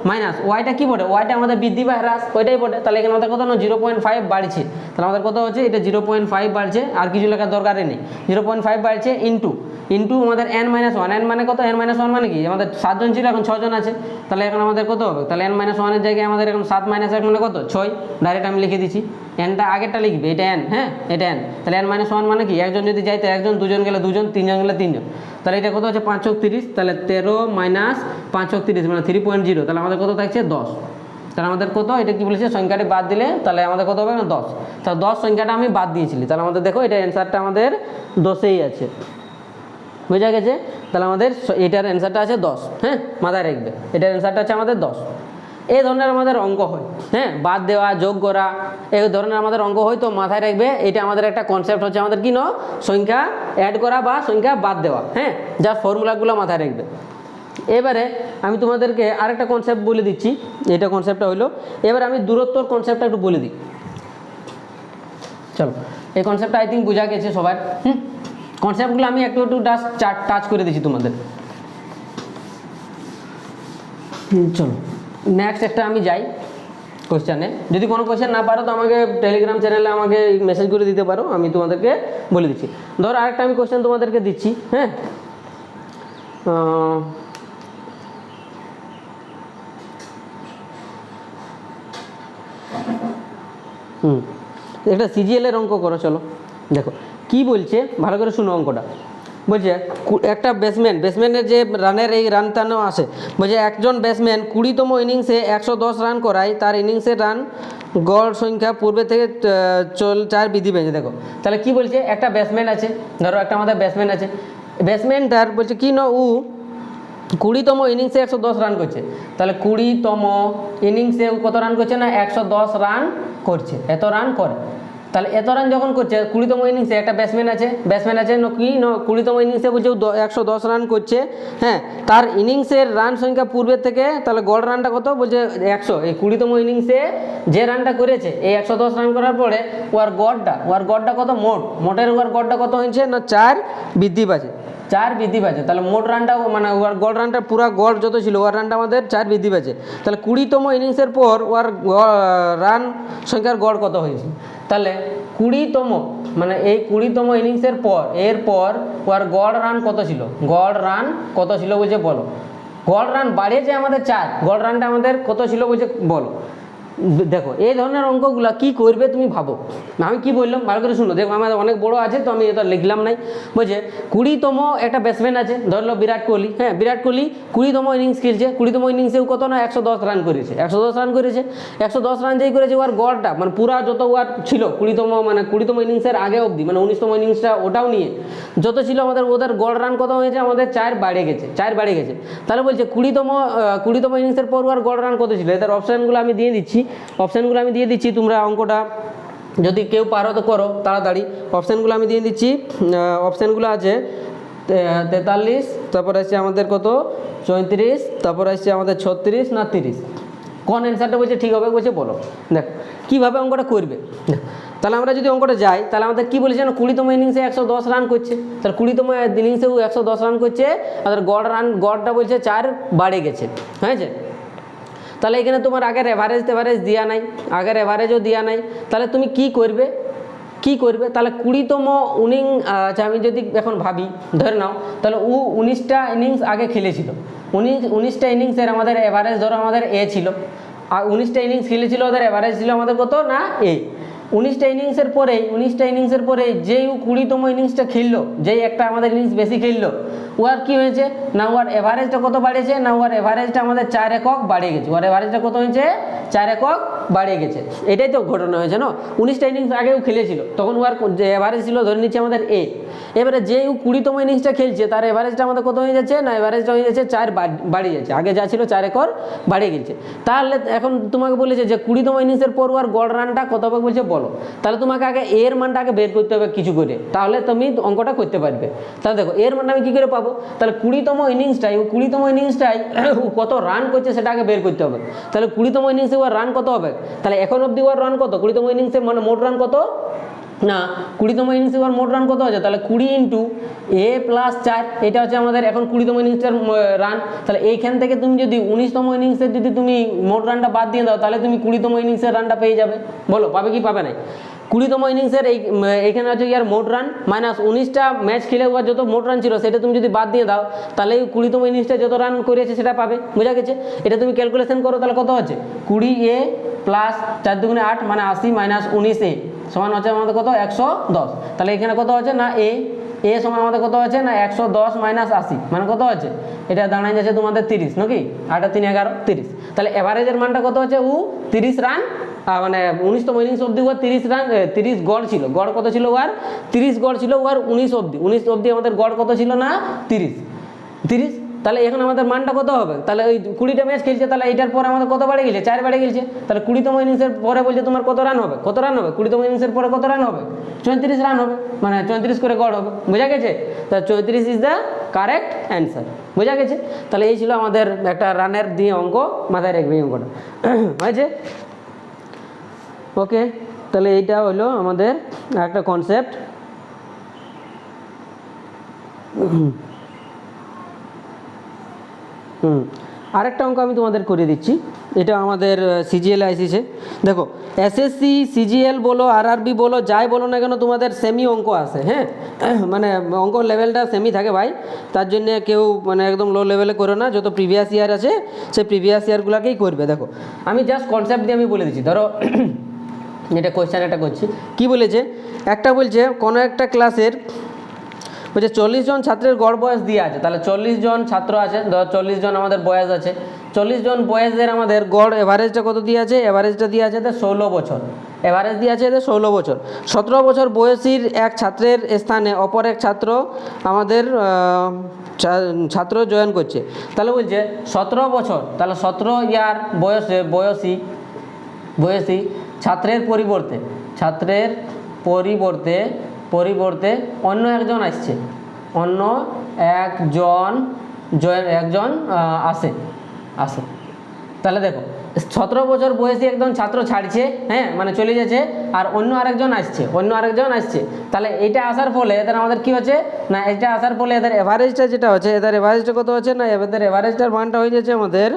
মাইনাস ওয়াইটা কি পড়ে, ওয়াইটা আমাদের বৃদ্ধি বা হ্রাস ওইটাই পড়ে, তাহলে এখানে আমাদের কত না 0.5 বাড়ছে, তাহলে আমাদের কত হচ্ছে এটা 0.5 বাড়ছে, আর কিছু লেখার দরকারই নেই, 0.5 বাড়ছে ইন্টু আমাদের n - 1, n মানে কত, n - 1 মানে কি আমাদের 7 জন ছিল এখন 6 জন আছে, তাহলে এখন আমাদের কত হবে, তাহলে n - 1 এর জায়গায় আমাদের এখন 7 - 1 মানে কত 6, ডাইরেক্ট আমি লিখে দিচ্ছি, nটা আগেরটা লিখবে, এটা n, হ্যাঁ এটা n, তাহলে n - 1 মানে কি একজন যদি যায় তো একজন, দুজন গেলে দুজন, তিনজন গেলে তিনজন, তাহলে এটা কত হচ্ছে 5 × 30, তাহলে 13 - 5 × 30 মানে 3.0, তাহলে আমাদের কত থাকছে 10, তাহলে আমাদের কত এটা কি বলেছে সংখ্যাটি বাদ দিলে তাহলে আমাদের কত হবে না 10, তাহলে 10 সংখ্যাটা আমি বাদ দিয়েছিলি, তাহলে আমাদের দেখো এটা অ্যান্সারটা আমাদের 10এই আছে, বুঝা গেছে। তাহলে আমাদের এটার অ্যান্সারটা আছে 10, হ্যাঁ মাথায় রাখবে, এটার অ্যান্সারটা আছে আমাদের 10। এই ধরনের আমাদের অঙ্ক হয়, হ্যাঁ বাদ দেওয়া যোগ করা এই ধরনের আমাদের অঙ্ক হয়, তো মাথায় রাখবে এটা আমাদের একটা কনসেপ্ট হচ্ছে আমাদের কি সংখ্যা অ্যাড করা বা সংখ্যা বাদ দেওয়া, হ্যাঁ যার ফর্মুলাগুলো মাথায় রাখবে। এবারে আমি তোমাদেরকে আরেকটা কনসেপ্ট বলে দিচ্ছি, এটা কনসেপ্টটা হইলো, এবার আমি দূরত্বর কনসেপ্টটা একটু বলে দিই, চলো এই কনসেপ্টটা আই থিঙ্ক বোঝা গেছে সবার। কনসেপ্টগুলো আমি একটু টাচ করে দিচ্ছি তোমাদের, চলো নেক্সট একটা আমি যাই কোশ্চেনে। যদি কোনো কোশ্চেন না পারো তো আমাকে টেলিগ্রাম চ্যানেলে আমাকে মেসেজ করে দিতে পারো, আমি তোমাদেরকে বলে দিচ্ছি। ধরো আরেকটা আমি কোশ্চেন তোমাদেরকে দিচ্ছি, হ্যাঁ। একটা সিজিএল এর অঙ্ক করো, চলো দেখো কি বলছে, ভালো করে শুনো অঙ্কটা। বলছে একটা ব্যাটসম্যানের যে রানের এই রান টানো আসে, বলছে একজন ব্যাটসম্যান 20তম ইনিংসে 110 রান করায়, তার ইনিংসের রান গড় সংখ্যা পূর্বে থেকে 4 বৃদ্ধি পেয়েছে। দেখো তাহলে কি বলছে, একটা ব্যাটসম্যান আছে, ধরো একটা আমাদের ব্যাটসম্যান আছে, ব্যাটসম্যানটার বলছে কি না ও 20তম ইনিংসে 110 রান করছে। তাহলে 20তম ইনিংসে ও কত রান করছে না 110 রান করছে, এত রান করে। তাহলে এত রান যখন করছে 20তম ইনিংসে, একটা ব্যাটসম্যান আছে কি 20তম ইনিংসে বলছে 110 রান করছে, হ্যাঁ। তার ইনিংসের রান সংখ্যা পূর্বের থেকে, তাহলে গড় রানটা কত বলছে 100। এই 20তম ইনিংসে যে রানটা করেছে এই 110 রান করার পরে ওর গড়টা কত, মোটের ওর গড়টা কত হয়েছে না 4 বৃদ্ধি পাচ্ছে, 4 বৃদ্ধি পাচ্ছে। তাহলে মোট রানটা মানে ওর গড় রানটা পুরো গড় যত ছিল ওর রানটা আমাদের 4 বৃদ্ধি পাচ্ছে। তাহলে 20তম ইনিংসের পর ওর রান সংখ্যার গড় কত হয়েছে, তাহলে 20তম মানে এই 20তম ইনিংসের পর এরপর ওর গড় রান কত ছিল, বলছে বলো। গড় রান বাড়িয়েছে আমাদের 4, গড় রানটা আমাদের কত ছিল বলছে বলো। দেখো এই ধরনের অঙ্কগুলো কি করবে তুমি ভাবো, আমি কি বললাম ভালো করে শুনো। দেখো আমাদের অনেক বড় আছে তো আমি এটা লিখলাম নাই। বলছে 20তম একটা ব্যাটসম্যান আছে, ধরলো বিরাট কোহলি, হ্যাঁ। বিরাট কোহলি 20তম ইনিংস খেলছে, 20তম ইনিংসেও কত না 110 রান করেছে, 110 রান যেই করেছে ওর গড়টা মানে পুরা যত ওয়ার ছিল 20তম ইনিংসের আগে অবধি, মানে 19তম ইনিংসটা ওটাও নিয়ে যত ছিল আমাদের ওদের গড় রান কত হয়েছে আমাদের 4 বেড়ে গেছে। তাহলে বলছে 20তম ইনিংসের পর ওর গড় রান কত ছিল। এদের অপশানগুলো আমি দিয়ে দিচ্ছি, তোমরা অঙ্কটা যদি কেউ পারো তো করো তাড়াতাড়ি। অপশানগুলো আমি দিয়ে দিচ্ছি, অপশানগুলো আছে 43, তারপর আসছে আমাদের কত 34, তারপর আসছে আমাদের 36 না 30। কোন অ্যান্সারটা বলছে ঠিক হবে বলছে বলো। দেখো কীভাবে অঙ্কটা করবে। তাহলে আমরা যদি অঙ্কটা যাই তাহলে আমাদের কী বলেছে না 20তম ইনিংসে 110 রান করছে, তাহলে 20তম ইনিংসেও 110 রান করছে, আমাদের গড়টা বলছে 4 বাড়ে গেছে, হয়েছে। তাহলে এখানে তোমার আগের এভারেজ দেওয়া নাই, এভারেজও দেওয়া নাই। তাহলে তুমি কি করবে তাহলে 20তম আচ্ছা আমি যদি এখন ভাবি ধরে নাও, তাহলে 19টা ইনিংস আগে খেলেছিল, 19টা ইনিংসের আমাদের এভারেজ ধরো আমাদের এ ছিল, আর 19টা ইনিংস খেলেছিল ওদের এভারেজ ছিল আমাদের কত না এ। 19টা ইনিংসের পরে যেই 20তম ইনিংসটা খেললো, যেই একটা আমাদের ইনিংস বেশি খেললো, ওর কি হয়েছে না ওর এভারেজটা কত বাড়িয়েছে না ওর এভারেজটা আমাদের 4 একক বাড়িয়ে গেছে, ওর এভারেজটা কত হয়েছে 4 একক বাড়িয়ে গেছে। এটাই তো ঘটনা হয়েছে না। 19টা ইনিংস আগেও খেলেছিল তখন ওর যে এভারেজ ছিল ধরে নিচ্ছে আমাদের এ। এবারে যেই 20তম ইনিংসটা খেলছে তার এভারেজটা আমাদের কত হয়ে যাচ্ছে না এভারেজটা হয়ে যাচ্ছে 4 বাড়িয়ে যাচ্ছে, আগে যা ছিল 4 একর বাড়িয়ে গেছে। তাহলে এখন তোমাকে বলেছে যে 20তম ইনিংসের পর ওর গড় রানটা কত হবে বলছে বলো। তাহলে তোমাকে আগে এর মানটা আগে বের করতে হবে কিছু করে, তাহলে তুমি অঙ্কটা করতে পারবে। তাহলে দেখো এর মানটা আমি কী করে পাবো, তাহলে 20তম ইনিংসটাই কত রান করছে সেটা আগে বের করতে হবে। তাহলে 20তম ইনিংসে ওর রান কত হবে, তাহলে এখন অবধি ওর রান কত 20তম ইনিংসে মানে মোট রান কত না 20তম ইনিংসে ওর মোট রান কত আছে, তাহলে 20 ইন্টু এ প্লাস 4, এটা হচ্ছে আমাদের এখন 20তম ইনিংসের রান। তাহলে এইখান থেকে তুমি যদি 19তম ইনিংসের যদি তুমি মোট রানটা বাদ দিয়ে দাও তাহলে তুমি 20তম ইনিংসের রানটা পেয়ে যাবে। বলো পাবে কি পাবে না। 20তম ইনিংসের এইখানে হচ্ছে ইয়ার মোট রান মাইনাস 19টা ম্যাচ খেলে ওর যত মোট রান ছিল সেটা তুমি যদি বাদ দিয়ে দাও তাহলে 20তম ইনিংসটা যত রান করেছে সেটা পাবে, বোঝা গেছে। এটা তুমি ক্যালকুলেশন করো তাহলে কত হচ্ছে 20A প্লাস 4 দুগুণে 8 মানে 80 মাইনাস 19A সমান হচ্ছে আমাদের কত 110। তাহলে এখানে কত হচ্ছে না এ সমান আমাদের কত আছে না 110 মাইনাস 80 মানে কত আছে, এটা দাঁড়ায় যাচ্ছে তোমাদের 30 নাকি, 8 আর 3 11 30। তাহলে এভারেজের মানটা কত হচ্ছে 30 রান, মানে 19তম ইনিংস অবধি ওর 30 রান 30 গড় ছিল, গড় কত ছিল ওর 30 গড় ছিল ওর 19 অবধি আমাদের গড় কত ছিল না 30। তাহলে এখন আমাদের মানটা কত হবে, তাহলে ওই 20টা ম্যাচ খেলছে তাহলে এটার পরে আমাদের কত বাড়ে গেছে 4 বাড়ে গেছে। তাহলে 20তম ইনিংসের পরে বলছে তোমার কত রান হবে 20তম ইনিংসের পরে কত রান হবে 34 রান হবে, মানে 34 করে গড় হবে, বোঝা গেছে। তাহলে 34 ইজ দ্য কারেক্ট অ্যান্সার, বোঝা গেছে। তাহলে এই ছিল আমাদের একটা রানের দিয়ে অঙ্ক, মাথায় রাখবে এই অঙ্কটা হয়েছে। ওকে, তাহলে এইটা হলো আমাদের একটা কনসেপ্ট। আরেকটা অঙ্ক আমি তোমাদের করে দিচ্ছি, এটা আমাদের সিজিএল আইসিছে। দেখো এসএসসি সিজিএল বলো আরআরবি বলো যাই বলো না কেন তোমাদের সেমি অঙ্ক আসে, হ্যাঁ মানে অঙ্ক লেভেলটা সেমি থাকে ভাই, তার জন্য কেউ মানে একদম লো লেভেলে করো না, যত প্রিভিয়াস ইয়ার আছে সেই প্রিভিয়াস ইয়ারগুলোকেই করবে। দেখো আমি জাস্ট কনসেপ্ট দিয়ে আমি বলে দিচ্ছি। ধরো এটা কোয়েশ্চেন একটা করছি, কি বলেছে, একটা বলছে কোনো একটা ক্লাসের বলছে 40 জন ছাত্রের গড় বয়স দিয়ে আছে, তাহলে 40 জন ছাত্র আছে, ধর 40 জন আমাদের বয়স আছে, 40 জন বয়সের আমাদের গড় এভারেজটা কত দিয়ে আছে, এভারেজটা দিয়ে আছে 16 বছর, এভারেজ দিয়ে আছে 16 বছর। 17 বছর বয়সীর এক ছাত্রের স্থানে অপর এক ছাত্র আমাদের ছাত্র জয়েন করছে, তাহলে বলছে 17 বছর, তাহলে 17 ইয়ার বয়সী ছাত্রের পরিবর্তে অন্য একজন আসছে, অন্য একজন আসে। তাহলে দেখো 17 বছর বয়সী একজন ছাত্র ছাড়ছে, হ্যাঁ মানে চলে যাচ্ছে, আর অন্য আরেকজন আসছে। তাহলে এইটা আসার ফলে এদের আমাদের কি হচ্ছে না, এটা আসার ফলে এদের এভারেজটা যেটা হচ্ছে, এদের এভারেজটা কত হচ্ছে না, এদের এভারেজটার মানটা হয়ে যাচ্ছে আমাদের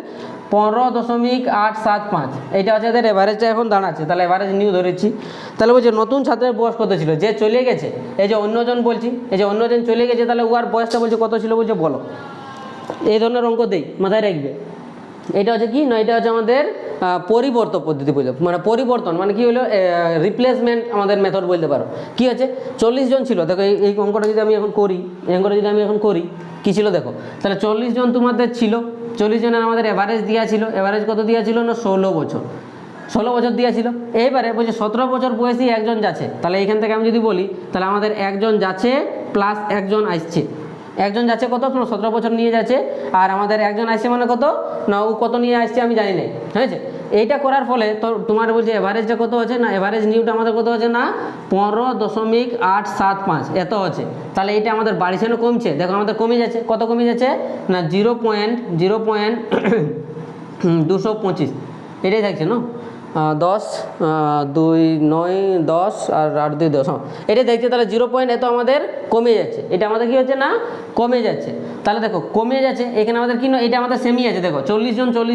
15.875, এইটা হচ্ছে এদের এভারেজটা এখন দাঁড়াচ্ছে। তাহলে এভারেজ নিউ ধরেছি। তাহলে বলছে নতুন ছাত্রের বয়স কত ছিল, যে চলে গেছে, এই যে অন্যজন চলে গেছে, তাহলে উহার বয়সটা বলছে কত ছিল, বলছে বলো। এই ধরনের অঙ্ক দেই, মাথায় রাখবে। এটা হচ্ছে কি না, এটা হচ্ছে আমাদের পরিবর্তন পদ্ধতি বলতে, মানে পরিবর্তন মানে কি হলো, রিপ্লেসমেন্ট আমাদের মেথড বলতে পারো। কি আছে, 40 জন ছিল, দেখো এই অঙ্কটা যদি আমি এখন করি, কি ছিল দেখো, তাহলে 40 জন তোমাদের ছিল, 40 জনের আমাদের এভারেজ দেওয়া ছিল, এভারেজ কত দেওয়া ছিল না 16 বছর দিয়েছিল। এইবারে বলছে 17 বছর বয়সী একজন যাচ্ছে, তাহলে এখান থেকে আমি যদি বলি, তাহলে আমাদের একজন যাচ্ছে প্লাস একজন আসছে, একজন যাচ্ছে কত, 17 বছর নিয়ে যাচ্ছে, আর আমাদের একজন আসছে মানে কত না, ও কত নিয়ে আসছে আমি জানি না, হয়েছে। এইটা করার ফলে তো তোমার বলছে এভারেজটা কত হচ্ছে না, এভারেজ নিউটা আমাদের কত হচ্ছে না 15.875 এত হচ্ছে। তাহলে এটা আমাদের বাড়ছে না কমছে, দেখো আমাদের কমে যাচ্ছে, কত কমে যাচ্ছে না 0.225, এটাই থাকছে না 10 2 9 10 আর 8 2 10, এটা দেখছে, তাহলে 0 পয়েন্ট এত আমাদের কমে যাচ্ছে, এটা আমাদের কি হচ্ছে না কমে যাচ্ছে। তাহলে দেখো কমে যাচ্ছে, এখানে আমাদের কি না, এটা আমাদের সেমি আছে, দেখো 40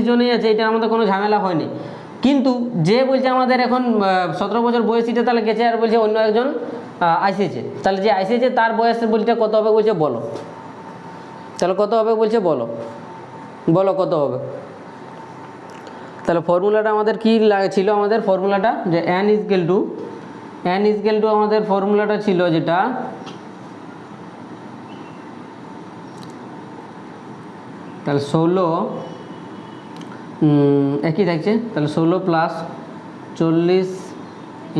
জনই আছে, এটা আমাদের কোনো ঝামেলা হয়নি। কিন্তু যে বলছে আমাদের এখন 17 বছর বয়সীটা তাহলে গেছে, আর বলছে অন্য একজন আসেছে, তাহলে যে আসেছে তার বয়সের বলতে কত হবে বলছে বলো, তাহলে কত হবে বলছে বলো কত হবে। তাহলে ফর্মুলাটা আমাদের কি ছিল, আমাদের ফর্মুলাটা যে n ইজকেল টু আমাদের ফর্মুলাটা ছিল যেটা তাহলে 16 একই থাকছে, তাহলে 16 প্লাস 40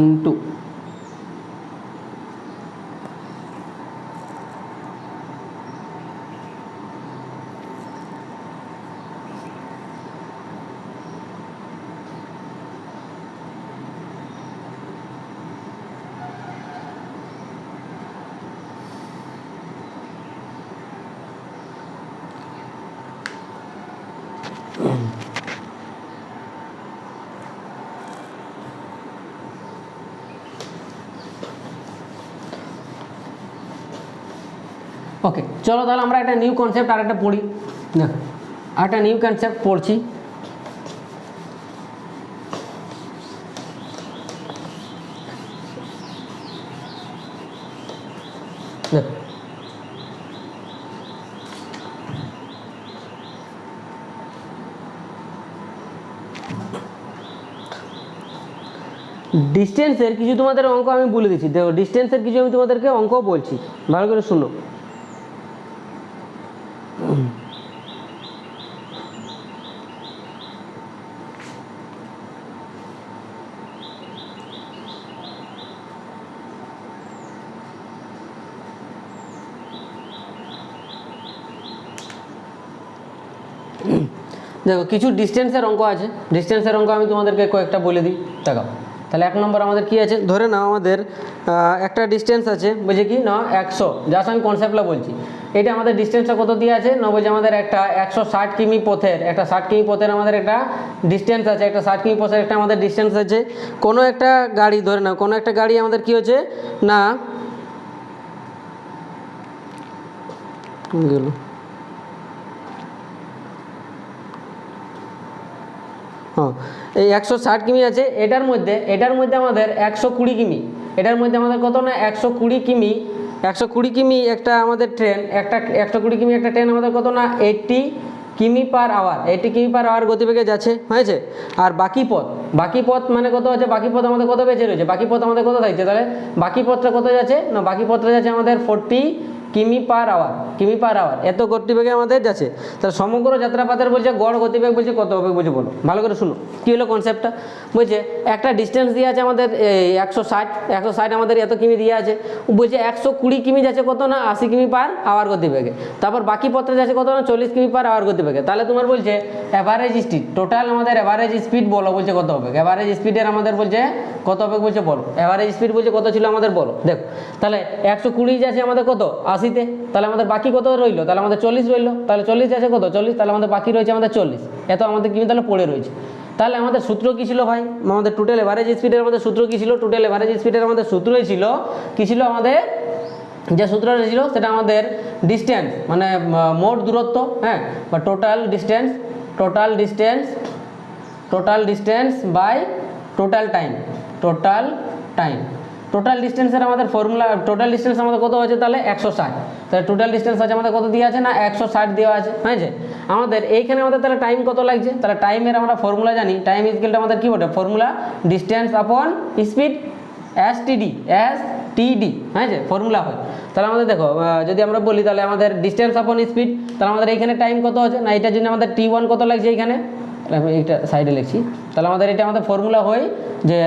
ইন্টু ওকে। চলো তাহলে আমরা একটা নিউ কনসেপ্ট আর একটা পড়ি, দেখো একটা নিউ কনসেপ্ট পড়ছি। দেখো ডিস্টেন্সের কিছু তোমাদের অঙ্ক আমি বলে দিচ্ছি, দেখো ডিস্টেন্সের কিছু আমি তোমাদেরকে অঙ্ক বলছি, ভালো করে শুনো। দেখো কিছু ডিস্টেন্সের অঙ্ক আছে, ডিস্টেন্সের অঙ্ক আমি তোমাদেরকে কয়েকটা বলে দিই, দেখো। তাহলে 1 নম্বর আমাদের কি আছে, ধরে নাও আমাদের একটা ডিস্টেন্স আছে, বলছে কি না 100, জাস্ট আমি কনসেপ্টটা বলছি। এটা আমাদের ডিস্টেন্সটা কত দিয়ে আছে না, বলছে আমাদের একটা 160 কিমি পথের, একটা 60 কিমি পথের আমাদের একটা ডিস্টেন্স আছে, একটা 60 কিমি পথের একটা আমাদের ডিস্টেন্স আছে। কোনো একটা গাড়ি ধরে নাও, কোনো একটা গাড়ি আমাদের কি হচ্ছে না গেল হ্যাঁ, এই 160 কিমি আছে, এটার মধ্যে আমাদের 120 কিমি, এটার মধ্যে আমাদের কত না 120 কিমি, 120 কিমি একটা আমাদের ট্রেন, একটা 120 কিমি একটা ট্রেন আমাদের কত না 80 কিমি পার আওয়ার, 80 কিমি পার আওয়ার গতিবেগে যাচ্ছে, হয়েছে। আর বাকি পথ মানে কত আছে, বাকি পথ আমাদের কত বেঁচে রয়েছে, বাকি পথ আমাদের কত থাকছে, তাহলে বাকি পথটা কত যাচ্ছে না, বাকি পথটা যাচ্ছে আমাদের 40 কিমি পার আওয়ার, এত গতিবেগে আমাদের যাচ্ছে। তাহলে সমগ্র যাত্রাপথের বলছে গড় গতিবেগ বলছে কত হবে বলছে, বলো ভালো করে শুনো কী হলো কনসেপ্টটা। বলছে একটা ডিস্টেন্স দিয়ে আছে আমাদের 160 আমাদের এত কিমি দিয়ে আছে, বলছে 120 কিমি যাচ্ছে কত না 80 কিমি পার আওয়ার গতিবেগে, তারপর বাকি পথে যাচ্ছে কত না 40 কিমি পার আওয়ার গতিবেগে। তাহলে তোমার বলছে অ্যাভারেজ স্পিড, টোটাল আমাদের অ্যাভারেজ স্পিড বলো বলছে কত হবে, অ্যাভারেজ স্পিডের আমাদের বলছে কত হবে বলছে বলো, অ্যাভারেজ স্পিড বলছে কত ছিল আমাদের বলো। দেখো তাহলে 120 যাচ্ছে আমাদের কত 80-তে, তাহলে আমাদের বাকি কত রইলো, তাহলে আমাদের 40 রইলো, তাহলে 40 আছে কত 40, তাহলে আমাদের বাকি রয়েছে আমাদের 40, এত আমাদের কিমি তাহলে পড়ে রয়েছে। তাহলে আমাদের সূত্র কী ছিল ভাই, আমাদের টোটাল এভারেজ স্পিডের আমাদের সূত্র কী ছিল, টোটাল এভারেজ স্পিডের আমাদের সূত্রই ছিল কী ছিল, আমাদের যে সূত্রটা ছিল সেটা আমাদের ডিস্টেন্স মানে মোট দূরত্ব, হ্যাঁ, বা total distance by total time. Total ডিস্টেন্সের আমাদের ফর্মুলা, টোটাল ডিস্টেন্স আমাদের কত আছে তাহলে 160, তাহলে টোটাল ডিস্টেন্স আছে আমাদের কত দেওয়া আছে না 160 দেওয়া আছে, হয়েছে। আমাদের এইখানে আমাদের তাহলে টাইম কত লাগছে, তাহলে টাইমের আমরা ফর্মুলা জানি, টাইম ইকুয়ালটা আমাদের কী বটে ফর্মুলা, ডিস্টেন্স আপন স্পিড এসটিডি, হয়েছে ফর্মুলা হয়। তাহলে আমাদের দেখো যদি আমরা বলি তাহলে আমাদের ডিস্টেন্স আপন স্পিড, তাহলে আমাদের এইখানে টাইম কত আছে না, এটার জন্য আমাদের T1 কত লাগছে এইখানে, আমি এইটা সাইডে লিখছি, তাহলে আমাদের এটা আমাদের ফর্মুলা হয় যে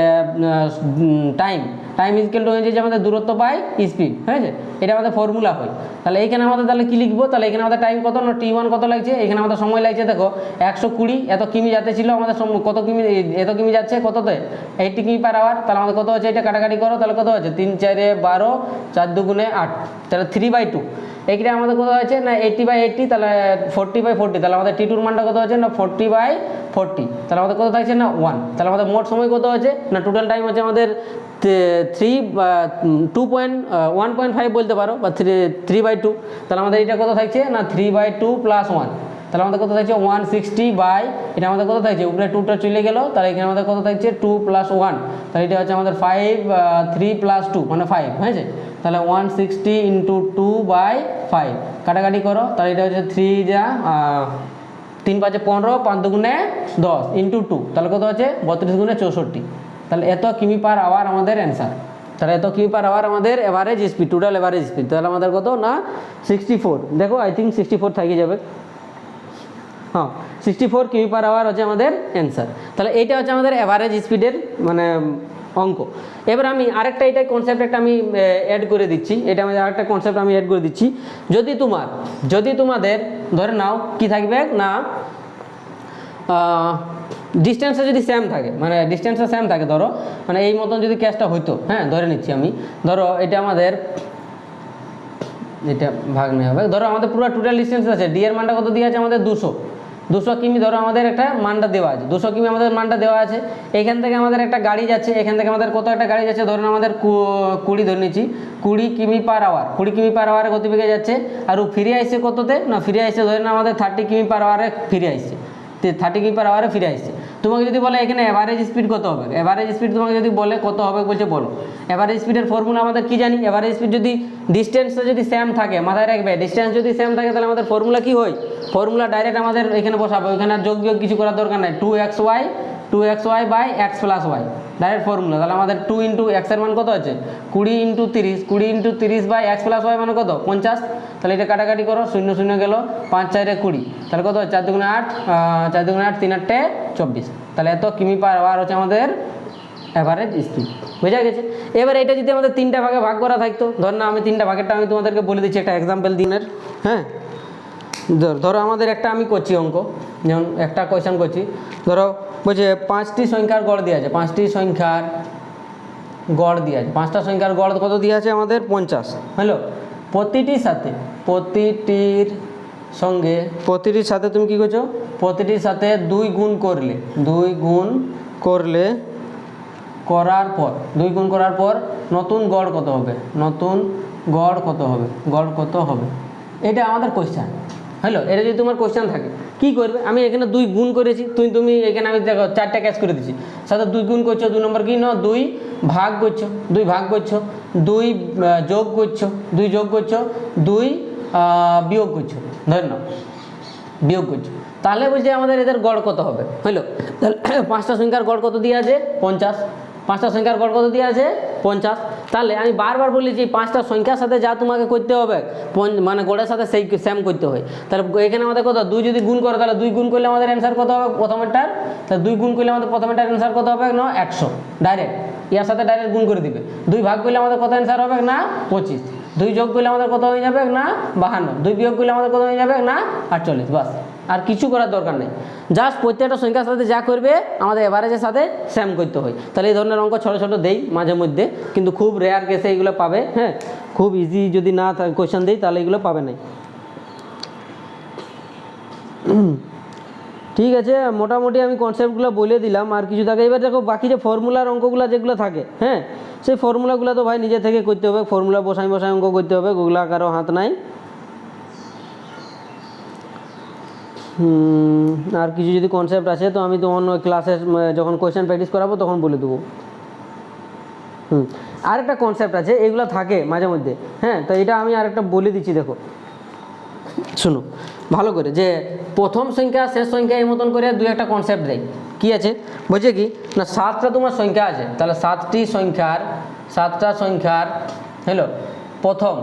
টাইম ইকুয়াল টু হয়েছে যে আমাদের দূরত্ব বাই স্পিড, হয়েছে, এটা আমাদের ফর্মুলা হয়। তাহলে এইখানে আমাদের তাহলে কী লিখবো, তাহলে এখানে আমাদের টাইম কত না T1 কত লাগছে, এখানে আমাদের সময় লাগছে দেখো 120, এত কিমি যাতে ছিল আমাদের কত কিমি, এত কিমি যাচ্ছে কততে 80 কিমি পার আওয়ার, তাহলে আমাদের কত হচ্ছে এটা কাটাকাটি করো, তাহলে কত হচ্ছে 3 4 12 4 2 8, তাহলে 3/2, এইটা আমাদের কত আছে না 80/80, তাহলে 40/40, তাহলে আমাদের T2 মানটা কত আছে না 40/40, তাহলে আমাদের কত থাকছে না 1, তাহলে আমাদের মোট সময় কত আছে না টোটাল টাইম আছে আমাদের 1.5 বলতে পারো বা 3/2, তাহলে আমাদের এটা কত থাকছে না 3/2 + 1, তাহলে আমাদের কত থাকছে 160 এটা আমাদের কত থাকছে উপরে 2টা চলে গেল, তাহলে এখানে আমাদের কত থাকছে 2 + 1, তাহলে এটা হচ্ছে আমাদের 5, 3 + 2 মানে 5, হয়েছে। তাহলে 160 × 2/5 কাটাকাটি করো, তাহলে এটা হচ্ছে 3 যা 3 × 5 = 15, 5 × 2 = 10 × 2, তাহলে কত হচ্ছে 32 × 64, তাহলে এত কিমি পার আওয়ার আমাদের অ্যান্সার। তাহলে এত কিমি পার আওয়ার আমাদের average speed, total average speed, তাহলে আমাদের কত না 64, দেখো আই থিঙ্ক 64 থাকি যাবে, হ্যাঁ 64 কিমি পার আওয়ার হচ্ছে আমাদের অ্যান্সার। তাহলে এইটা হচ্ছে আমাদের এভারেজ স্পিডের মানে অঙ্ক। এবার আমি আরেকটা এটাই কনসেপ্ট একটা আমি অ্যাড করে দিচ্ছি, এটা আমাদের আরেকটা কনসেপ্ট আমি অ্যাড করে দিচ্ছি। যদি তোমাদের ধরে নাও কি থাকবে না ডিস্টেন্সটা যদি সেম থাকে, মানে ডিস্টেন্সটা সেম থাকে, ধরো মানে এই মতন যদি কেসটা হইতো, হ্যাঁ ধরে নিচ্ছি আমি, ধরো এটা আমাদের এটা ভাগ নেই হবে, ধরো আমাদের পুরো টোটাল ডিস্টেন্স আছে, ডি এর মানটা কত দিয়ে আছে আমাদের 200 কিমি, ধরো আমাদের একটা মানটা দেওয়া আছে 200 কিমি আমাদের মানটা দেওয়া আছে। এখান থেকে আমাদের একটা গাড়ি যাচ্ছে, এখান থেকে আমাদের কত একটা গাড়ি যাচ্ছে, ধরুন আমাদের 20 ধরে নিচ্ছি, 20 কিমি পার আওয়ার, 20 কিমি পার আওয়ারে গতিবেগে যাচ্ছে, আর ও ফিরে আসছে কততে না, ফিরে আসছে ধরে না আমাদের 30 কিমি পার আওয়ারে ফিরে আসছে, 30 কিমি পার আওয়ারে ফিরে আসছে। তোমাকে যদি বলে এখানে এভারেজ স্পিড কত হবে, এভারেজ স্পিড তোমাকে যদি বলে কত হবে বলছে বলো। এভারেজ স্পিডের ফর্মুলা আমাদের কি জানি, এভারেজ স্পিড যদি ডিস্টেন্সটা যদি সেম থাকে, মাথায় রাখবে ডিস্টেন্স যদি সেম থাকে তাহলে আমাদের ফর্মুলা কি হয়, ফর্মুলা ডাইরেক্ট আমাদের এখানে বসাবো, ওইখানে আর যোগ বিয়োগ কিছু করার দরকার নাই, 2xy by x + y direct formula. তাহলে আমাদের 2 × x এর মান কত আছে 20 × 30 বাই x + y মানে কত 50, তাহলে এটা কাটাকাটি করো, 0 0 গেল, 5 4 20, তাহলে কত 4 2 8, 4 2 8 3 8 24, তাহলে এত কিমি পার আওয়ার হচ্ছে আমাদের এভারেজ স্পিড, বোঝা গেছে। এবার এটা যদি আমাদের 3টা ভাগে ভাগ করা থাকতো, ধর না আমি 3টা ভাগেরটা আমি তোমাদেরকে বলে দিচ্ছি একটা এক্সাম্পল দিনের, হ্যাঁ ধরো আমাদের একটা আমি করছি অঙ্ক, যেমন একটা কোয়েশ্চেন করছি, ধরো বলছে 5টি সংখ্যার গড় দেওয়া আছে, 5টি সংখ্যার গড় দেওয়া আছে, 5টা সংখ্যার গড় কত দেওয়া আছে আমাদের 50, হলো প্রতিটির সাথে তুমি কি করছো, প্রতিটির সাথে 2 গুণ করার পর নতুন গড় কত হবে, এটা আমাদের কোয়েশ্চেন। হলো। এটা যদি তোমার কোশ্চেন থাকে কি করবে, আমি এখানে 2 গুণ করেছি, তুমি এখানে আমি দেখো 4টা ক্যাচ করে দিচ্ছি, সাথে 2 গুণ করছো, 2 নম্বর কি না 2 ভাগ করছো, 2 ভাগ করছো, 2 যোগ করছো, 2 যোগ করছো, 2 বিয়োগ করছো, ধরে নাও বিয়োগ করছো। তাহলে বলছে আমাদের এদের গড় কত হবে, হলো। তাহলে 5টা সংখ্যার গড় কত দিয়ে আছে 50, 5টা সংখ্যার গড় কত দিয়ে আছে 50। তাহলে আমি বারবার বলি যে 5টা সংখ্যার সাথে যা তোমাকে করতে হবে মানে গড়ের সাথে সেই সেম করতে হয়। তাহলে এখানে আমাদের কত 2 যদি গুণ করো, তাহলে 2 গুণ করলে আমাদের অ্যান্সার কত হবে প্রথমেরটার, তাহলে 2 গুণ করলে আমাদের প্রথমেরটার অ্যান্সার কত হবে না 100, ডাইরেক্ট ইয়ার সাথে ডাইরেক্ট গুণ করে দিবে। 2 ভাগ করলে আমাদের কত অ্যান্সার হবে না 25, 2 যোগ করলে আমাদের কত হয়ে যাবে না 52, 2 বিয়োগ করলে আমাদের কত হয়ে যাবে না 48, বাস। আর কিছু করার দরকার নেই, জাস্ট প্রত্যেকটা সংখ্যার সাথে যা করবে আমাদের এভারেজের সাথে সেম করতে হয়। তাহলে এই ধরনের অঙ্ক ছোটো ছোটো দেই মাঝে মধ্যে, কিন্তু খুব রেয়ার কেসে এগুলো পাবে। হ্যাঁ, খুব ইজি যদি না কোয়েশ্চেন দিই তাহলে এগুলো পাবে না। ঠিক আছে, মোটামুটি আমি কনসেপ্টগুলো বলে দিলাম, আর কিছু থাকে। এবার দেখো বাকি যে ফর্মুলার অঙ্কগুলো যেগুলো থাকে, হ্যাঁ সেই ফর্মুলাগুলো তো ভাই নিজে থেকে করতে হবে, ফর্মুলা বসাই বসাই অঙ্ক করতে হবে, ওগুলো কারো হাত নাই। আর কিছু যদি কনসেপ্ট আছে তো আমি তখন ক্লাসে যখন কোয়েশ্চেন প্র্যাকটিস করাবো তখন বলে দেবো। আরেকটা কনসেপ্ট আছে, এগুলো থাকে মাঝে মধ্যে, হ্যাঁ তো এটা আমি আরেকটা বলে দিচ্ছি, দেখো শুনো ভালো করে, যে প্রথম সংখ্যা শেষ সংখ্যা এই মতন করে 2-একটা কনসেপ্ট দেয়। কি আছে বলছে কি না, 7টা তোমার সংখ্যা আছে, তাহলে 7টা সংখ্যার হলো প্রথম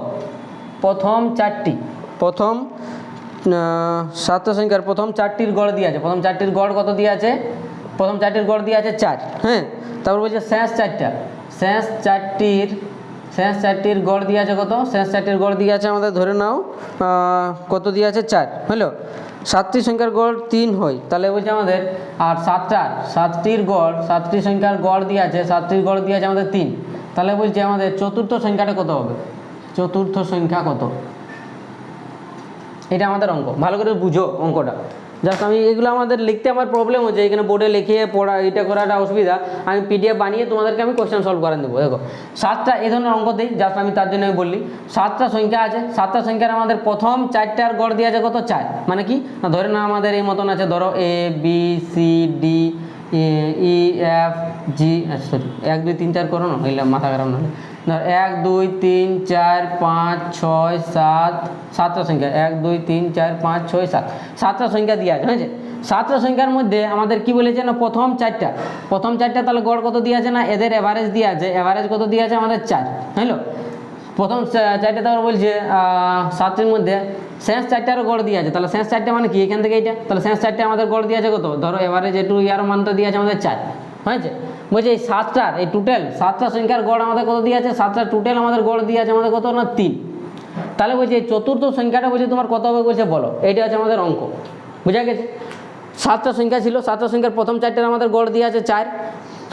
7টা সংখ্যার প্রথম 4টির গড় দিয়ে আছে, প্রথম 4টির গড় কত দিয়ে আছে, প্রথম 4টির গড় দিয়ে আছে 4, হ্যাঁ। তারপর বলছে শেষ 4টির গড় দিয়ে আছে কত, শেষ 4টির গড় দিয়ে আছে আমাদের ধরে নাও কত দিয়ে আছে 4, হলো। 7টি সংখ্যার গড় 3 হয়, তাহলে বলছে আমাদের, আর 7টি সংখ্যার গড় দিয়ে আছে, 7টির গড় দিয়ে আছে আমাদের 3, তাহলে বলছে আমাদের চতুর্থ সংখ্যাটা কত হবে, চতুর্থ সংখ্যা কত, এটা আমাদের অঙ্ক। ভালো করে বুঝো অঙ্কটা, জাস্ট আমি এগুলো আমাদের লিখতে আমার প্রবলেম হচ্ছে, এখানে বোর্ডে লিখে পড়া এটা করাটা অসুবিধা, আমি PDF বানিয়ে তোমাদেরকে আমি কোয়েশ্চেন সলভ করে দেবো। দেখো 7টা এই ধরনের অঙ্ক দিই, জাস্ট আমি তার জন্য আমি বললি 7টা সংখ্যা আছে, 7টা সংখ্যার আমাদের প্রথম 4টার গড় দিয়ে আছে কত 4, মানে কি না ধরে না আমাদের এই মতন আছে, ধরো ABCD EFG, সরি 1 2 3 4 করো না, হইলে মাথা খারাপ না হলে, 1 2 3 4 5 6 7, 7টা সংখ্যা 1 2 3 4 5 6 7, 7টা সংখ্যা দিয়ে আছে, হয়েছে। 7টা সংখ্যার মধ্যে আমাদের কি বলেছে না প্রথম 4টা তাহলে গড় কত দিয়ে আছে না এদের এভারেজ দিয়ে আছে, এভারেজ কত দিয়ে আছে আমাদের 4, হলো। প্রথম 4টা তারপর বলছে 7টির মধ্যে শেষ 4টারও গড় দিয়ে আছে, তাহলে শেষ 4টা মানে কি এখান থেকে এইটা, তাহলে শেষ 4টা আমাদের গড় দিয়ে আছে কত, ধরো এভারেজ একটু ইয়ার মানটা দিয়ে আছে আমাদের 4, হয়েছে। বলছে এই 7টার এই টোটাল 7টা সংখ্যার গড় আমাদের কত দিয়ে আছে, 7টা টোটাল আমাদের গড় দিয়ে আছে আমাদের কত না 3, তাহলে বলছে এই চতুর্থ সংখ্যাটা বলছে তোমার কত হবে বলছে বলো, এইটা হচ্ছে আমাদের অঙ্ক, বুঝা গেছে। 7টা সংখ্যা ছিল, 7টা সংখ্যার প্রথম 4টার আমাদের গড় দিয়ে আছে 4,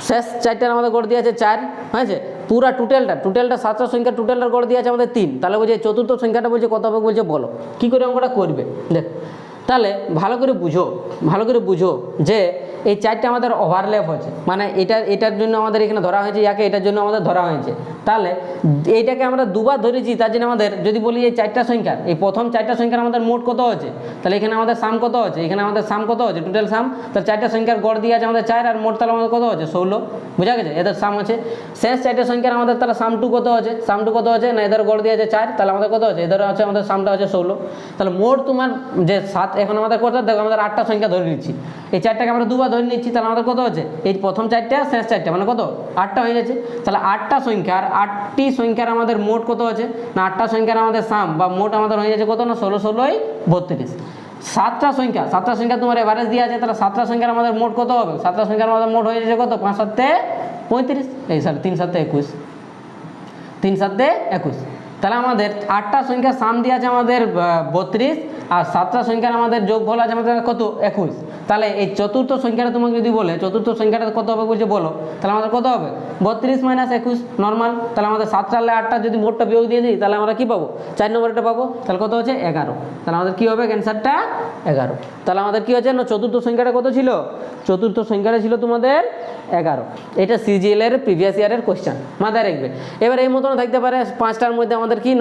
শেষ 4টার আমাদের গড় দিয়ে আছে 4, হয়েছে। পুরা টোটালটা 7টা সংখ্যার টোটালটার গড় দিয়ে আছে আমাদের 3, তাহলে বলছে চতুর্থ সংখ্যাটা বলছে কত হবে বলছে বলো। কী করে অঙ্কটা করবে দেখ, তাহলে ভালো করে বুঝো যে এই 4টা আমাদের ওভারল্যাপ হচ্ছে, মানে এটার জন্য আমাদের এখানে ধরা হয়েছে, ইয়াকে এটার জন্য আমাদের ধরা হয়েছে, তাহলে এইটাকে আমরা দুবার ধরেছি, তার জন্য আমাদের যদি বলি এই 4টা সংখ্যার এই প্রথম 4টা সংখ্যার আমাদের মোট কত হচ্ছে, তাহলে এখানে আমাদের সাম কত হচ্ছে, এখানে আমাদের সাম কত হচ্ছে টোটাল সাম, তাহলে 4টা সংখ্যার গড় দিয়ে আছে আমাদের 4 আর মোট তাহলে আমাদের কত হচ্ছে 16, বুঝা গেছে, এদের সাম আছে। শেষ 4টা সংখ্যার আমাদের তাহলে সাম টু কত হচ্ছে না এদের গড় দিয়ে আছে 4, তাহলে আমাদের কত হচ্ছে এদের হচ্ছে আমাদের সামটা হচ্ছে 16, তাহলে মোট তোমার যে 7 এখন আমাদের কত দেখো আমাদের 8টা সংখ্যা ধরে নিচ্ছি, এই 4টাকে আমরা দুবার ধরে নিচ্ছি, তাহলে আমাদের কত হচ্ছে এই প্রথম 4টা শেষ 4টা মানে কত 8টা হয়ে যাচ্ছে, তাহলে 8টা সংখ্যার 8টি সংখ্যার আমাদের মোট কত হচ্ছে না 8টা সংখ্যার আমাদের সাম বা মোট আমাদের হয়ে যাচ্ছে কত না 16 16 32। 7টা সংখ্যা তোমার এভারেজ দিয়ে আছে, তাহলে 7টা সংখ্যার আমাদের মোট কত হবে, 7টা সংখ্যার আমাদের মোট হয়ে যাচ্ছে কত 5 7 35, এই সরি 3 7 21, 3 7 21, তাহলে আমাদের 8টা সংখ্যার সাম দিয়ে আছে আমাদের 32 আর 7টা সংখ্যার আমাদের যোগফল আছে আমাদের কত 21, তাহলে এই চতুর্থ সংখ্যাটা তোমাকে যদি বলে চতুর্থ সংখ্যাটা কত হবে বলছে বলো, তাহলে আমাদের কত হবে 32 - 21 নর্মাল, তাহলে আমাদের 7টা 8টা যদি মোটটা বিয়োগ দিয়ে দিই তাহলে আমরা কি পাবো 4 নম্বরটা পাবো, তাহলে কত হচ্ছে 11, তাহলে আমাদের কি হবে অ্যান্সারটা 11, তাহলে আমাদের কি হচ্ছে না চতুর্থ সংখ্যাটা কত ছিল, চতুর্থ সংখ্যাটা ছিল তোমাদের 11, এটা CGL এর প্রিভিয়াস ইয়ারের কোশ্চেন মাথায় রাখবে। এবার এই মতন থাকতে পারে 5টার মধ্যে আমাদের কি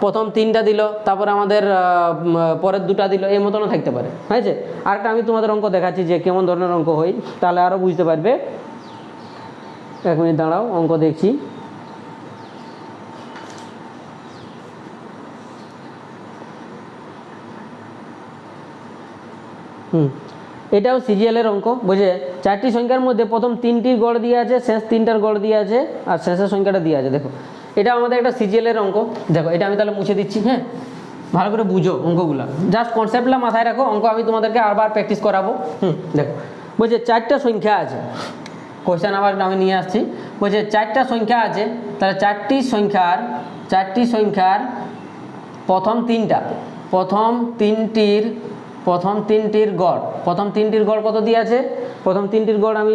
প্রথম 3টা দিল, তারপরে আমাদের পরে পরের দুটা দিল, এই মতনও থাকতে পারে, হয়েছে। আরেকটা আমি তোমাদের অঙ্ক দেখাচ্ছি যে কেমন ধরনের অঙ্ক হয়, তাহলে আরও বুঝতে পারবে। 1 মিনিট দাঁড়াও, অঙ্ক দেখছি। এটাও সিজিএলের অঙ্ক, বুঝে। 4টি সংখ্যার মধ্যে প্রথম 3টির গড় দিয়ে আছে, শেষ 3টার গড় দিয়ে আছে, আর শেষের সংখ্যাটা দিয়ে আছে। দেখো এটা আমাদের একটা সিজিএলের অঙ্ক। দেখো এটা আমি তাহলে মুছে দিচ্ছি, হ্যাঁ, ভালো করে বুঝো অঙ্কগুলো, জাস্ট কনসেপ্টটা মাথায় রাখো। অঙ্ক আমি তোমাদেরকে আবার প্র্যাকটিস করাবো। দেখো বলছে 4টা সংখ্যা আছে, কোয়েশ্চেন আবার আমি নিয়ে আসছি। বলছে 4টা সংখ্যা আছে, তাহলে 4টি সংখ্যার প্রথম তিনটির গড় কত দিয়ে আছে? প্রথম 3টির গড় আমি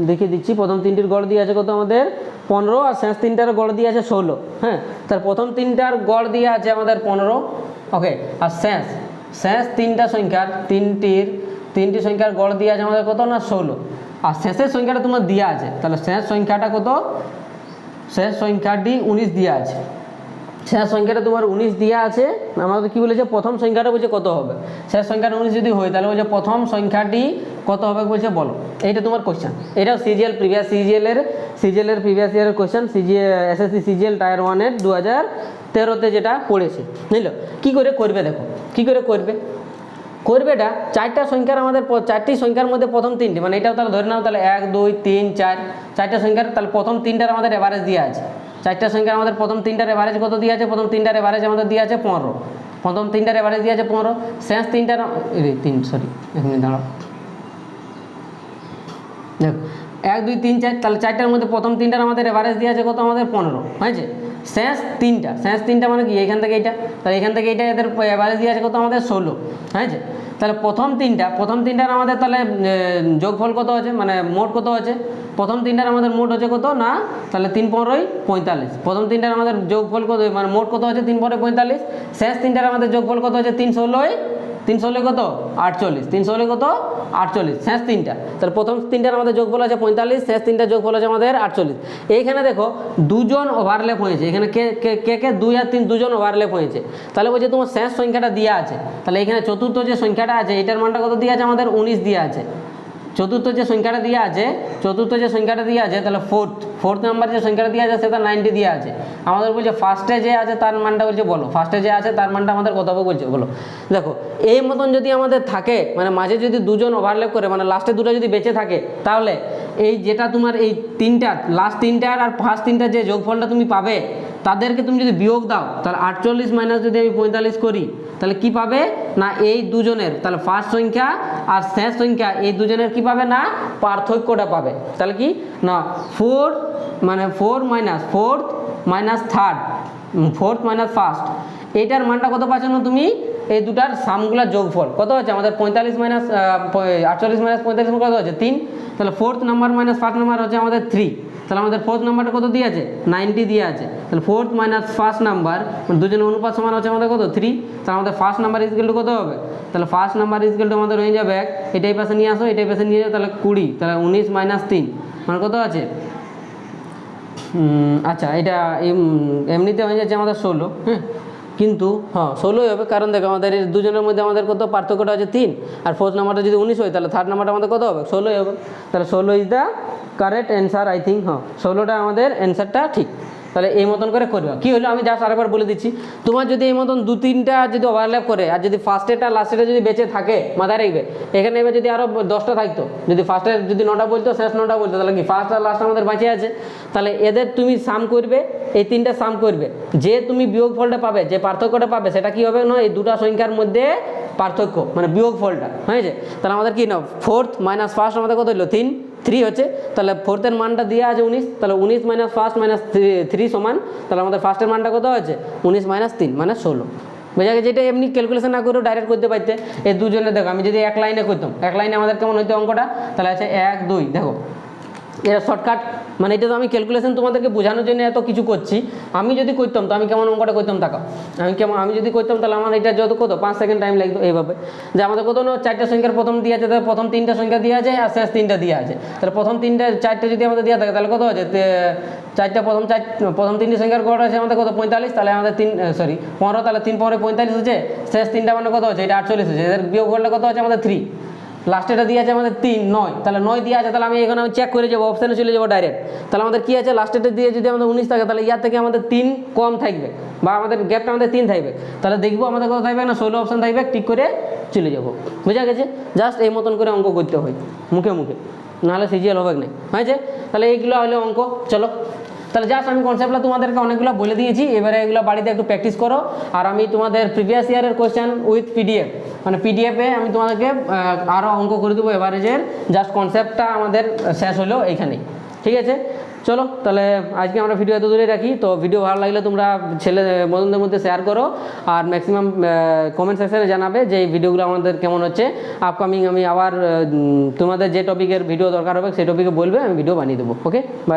দেখিয়ে দিচ্ছি। প্রথম 3টির গড় দিয়ে আছে কত আমাদের 15, আর শেষ 3টার গড় দিয়ে আছে 16। হ্যাঁ, তার প্রথম 3টার গড় দিয়ে আছে আমাদের 15, ওকে। আর শেষ 3টা সংখ্যার তিনটি সংখ্যার গড় দিয়ে আছে আমাদের কত না 16, আর শেষের সংখ্যাটা তোমার দেওয়া আছে। তাহলে শেষ সংখ্যাটা কত? শেষ সংখ্যাটি 19 দেওয়া আছে। শেষ সংখ্যাটা তোমার 19 দেওয়া আছে। আমাদের কি বলেছে? প্রথম সংখ্যাটা বলছে কত হবে। শেষ সংখ্যাটা 19 যদি হয় তাহলে বলছে প্রথম সংখ্যাটি কত হবে বলছে বলো। এইটা তোমার কোশ্চেন। এটাও সিজিএল প্রিভিয়াস ইয়ারের কোশ্চেন, এসএসসি সিজিএল টায়ার 1-এর 2013-তে যেটা পড়েছে, বুঝলো। কী করে করবে দেখো, কী করে করবে এটা। 4টা সংখ্যার আমাদের 4টি সংখ্যার মধ্যে প্রথম 3টি, মানে এটাও তাহলে ধরে নাও, তাহলে 1 2 3 4, 4টা সংখ্যার তাহলে প্রথম 3টার আমাদের এভারেজ দেওয়া আছে। 4টা সংখ্যার আমাদের প্রথম 3টার এভারেজ কত দিয়ে আছে? প্রথম 3টার এভারেজ আমাদের দিয়ে আছে 15। প্রথম 3টার এভারেজ দিয়ে আছে 15। শেষ 3টার 1 মিনিট দাঁড়াও, দেখো 1 2 3 4, তাহলে 4টার মধ্যে প্রথম 3টার আমাদের এভারেজ দিয়ে আছে কত আমাদের 15, হয়েছে। শেষ 3টা মানে কি? এখান থেকে এইটা, তাহলে এখান থেকে এইটা এদের এভারেজ দিয়ে আছে কত আমাদের 16, হয়েছে। তাহলে প্রথম 3টার আমাদের তাহলে যোগফল কত আছে, মানে মোট কত আছে? প্রথম 3টার আমাদের মোট হচ্ছে কত না, তাহলে 3 15 45। প্রথম 3টার আমাদের যোগফল কত, মানে মোট কত আছে? 3 15 45। শেষ 3টার আমাদের যোগফল কত আছে? 3 16 কত 48, 3 16 কত 48, শেষ 3টা। তাহলে প্রথম 3টার আমাদের যোগফল আছে 45, শেষ 3টার যোগফল আছে আমাদের 48। এইখানে দেখো দুজন ওভারল্যাপ হয়েছে, এখানে কে 2 আর 3 দুজন ওভারল্যাপ হয়েছে। তাহলে বলছে তোমার শেষ সংখ্যাটা দেওয়া আছে, তাহলে এখানে চতুর্থ যে সংখ্যাটা আছে এটার মানটা কত দিয়ে আছে আমাদের 19 দিয়ে আছে। চতুর্থ যে সংখ্যাটা দিয়ে আছে তাহলে ফোর্থ নাম্বার যে সংখ্যাটা দিয়ে আছে সেটা 90 দিয়ে আছে। আমাদের বলছে ফার্স্টে যে আছে তার মানটা বলছে বলো, ফার্স্টে যে আছে তার মানটা আমাদের কত হবে বলছে বলো। দেখো এই মতন যদি আমাদের থাকে, মানে মাঝে যদি দুজন ওভারল্যাপ করে, মানে লাস্টে দুটো যদি বেঁচে থাকে, তাহলে এই যেটা তোমার এই লাস্ট 3টার আর ফার্স্ট 3টার যে যোগফলটা তুমি পাবে, তাদেরকে তুমি যদি বিয়োগ দাও, তাহলে 48 মাইনাস যদি আমি 45 করি, তাহলে কি পাবে না এই দুজনের, তাহলে ফার্স্ট সংখ্যা আর শেষ সংখ্যা এই দুজনের কি পাবে না পার্থক্যটা পাবে। তাহলে কি না 4 minus third, fourth minus first, এইটার মানটা কত পাচ্ছ না তুমি? এই দুটার সামগুলার যোগফল কত আছে আমাদের 48 মাইনাস 45 কত আছে 3। তাহলে fourth number minus first number হচ্ছে আমাদের 3। তাহলে আমাদের ফোর্থ নাম্বারটা কত দিয়ে আছে 90 দিয়ে আছে। তাহলে ফোর্থ মাইনাস ফার্স্ট নাম্বার দুজনের অনুপাত সমান হচ্ছে আমাদের কত 3। তাহলে আমাদের ফার্স্ট নাম্বার ইজকেল টু কত হবে? তাহলে ফার্স্ট নাম্বার ইজকেল টু আমাদের হয়ে যাবে 1, এটাই পাশে নিয়ে আসো, এটাই পাশে নিয়ে যাও, তাহলে 20। তাহলে 19 মাইনাস 3 মানে কত আছে? আচ্ছা এটা এমনিতে হয়ে যাচ্ছে আমাদের 16, হ্যাঁ, কিন্তু 16ই হবে, কারণ দেখো আমাদের এই দুজনের মধ্যে আমাদের কত পার্থক্যটা আছে 3, আর ফোর্থ নাম্বারটা যদি 19 হয় তাহলে থার্ড নাম্বারটা আমাদের কত হবে? 16ই হবে। তাহলে 16 is the correct answer, I think. 16টা আমাদের অ্যান্সারটা ঠিক। তাহলে এই মতন করে করবে। কী হলো আমি জাস্ট আরেকবার বলে দিচ্ছি, তোমার যদি এই মতন 2-3টা যদি ওভারল্যাপ করে, আর যদি ফার্স্টেটা লাস্টেটা যদি বেঁচে থাকে, মাথায় রাখবে এখানে এবার যদি আরও 10টা থাকতো, যদি ফার্স্টে যদি 9টা বলতো, শেষ 9টা বলতো, তাহলে কি ফার্স্ট আর লাস্ট আমাদের বাঁচে আছে। তাহলে এদের তুমি সাম করবে, এই 3টা সাম করবে, যে তুমি বিয়োগফলটা পাবে, যে পার্থক্যটা পাবে, সেটা কি হবে না এই দুটো সংখ্যার মধ্যে পার্থক্য, মানে বিয়োগফলটা হয়েছে। তাহলে আমাদের কি না ফোর্থ মাইনাস ফার্স্ট আমাদের কত হলো 3 হচ্ছে। তাহলে ফোর্থের মানটা দেওয়া আছে 19, তাহলে 19 মাইনাস ফার্স্ট মাইনাস 3 সমান, তাহলে আমাদের ফার্স্টের মানটা কত আছে 19 মাইনাস 3 মানে 16। বোঝা গেছে? যেটা এমনি ক্যালকুলেশন না করেও ডাইরেক্ট করতে পারতে। এই দুজনে দেখো আমি যদি এক লাইনে করতাম, এক লাইনে আমাদের কেমন হইতো অঙ্কটা? তাহলে আছে 1 2, দেখো এটা শর্টকাট, মানে এটা তো আমি ক্যালকুলেশন তোমাদেরকে বোঝানোর জন্য এত কিছু করছি। আমি যদি করতাম তো আমি কেমন অঙ্কটা করতাম তাকাও, আমি যদি করতাম তাহলে আমার এটা যত কত 5 সেকেন্ড টাইম লাগতো এইভাবে। যে আমাদের কত না 4টা সংখ্যার প্রথম দিয়ে আছে, তাহলে প্রথম 3টা সংখ্যা দেওয়া আছে আর শেষ 3টা দেওয়া আছে, তাহলে প্রথম 4টা যদি আমাদের দেওয়া থাকে তাহলে কত আছে, প্রথম 3টি সংখ্যার গড় আছে আমাদের কত 45, তাহলে আমাদের 15, তাহলে 3 পরে 45 হচ্ছে, শেষ 3টা মানে কত হচ্ছে, এটা 48 হচ্ছে, এদের বিয়োগ করলে কত আছে আমাদের 3, লাস্টেটা দিয়ে আছে আমাদের 3 9, তাহলে 9 দিয়ে আছে, তাহলে আমি এখানে চেক করে যাবো, অপশানে চলে যাবো ডাইরেক্ট। তাহলে আমাদের কি আছে, লাস্টেটা দিয়ে যদি আমাদের 19 থাকে তাহলে ইয়ার থেকে আমাদের 3 কম থাকবে, বা আমাদের গ্যাপটা আমাদের 3 থাকবে, তাহলে দেখবো আমাদের কত থাকবে না 16 অপশান থাকবে, টিক করে চলে যাবো। বুঝা গেছে? জাস্ট এই মতন করে অঙ্ক করতে হয় মুখে মুখে, নাহলে সিজিএল হবে না, হয়েছে? তাহলে এইগুলো হলো অঙ্ক। চলো তাহলে জাস্ট আমি কনসেপ্টটা তোমাদেরকে অনেকগুলো বলে দিয়েছি, এবারে এগুলো বাড়িতে একটু প্র্যাকটিস করো। আর আমি তোমাদের প্রিভিয়াস ইয়ারের কোয়েশ্চেন উইথ পিডিএফ, মানে পিডিএফে আমি তোমাদেরকে আরও অঙ্ক করে দেবো এভারেজের। জাস্ট কনসেপ্টটা আমাদের শেষ হলো এইখানেই, ঠিক আছে? চলো তাহলে আজকে আমরা ভিডিও এত দূরে রাখি। তো ভিডিও ভালো লাগলে তোমরা বন্ধুদের মধ্যে শেয়ার করো, আর ম্যাক্সিমাম কমেন্ট সেকশনে জানাবে যে এই ভিডিওগুলো আমাদের কেমন হচ্ছে। আপকামিং আমি আবার তোমাদের যে টপিকের ভিডিও দরকার হবে সেই টপিকে বলবে, আমি ভিডিও বানিয়ে দেবো। ওকে, বাই।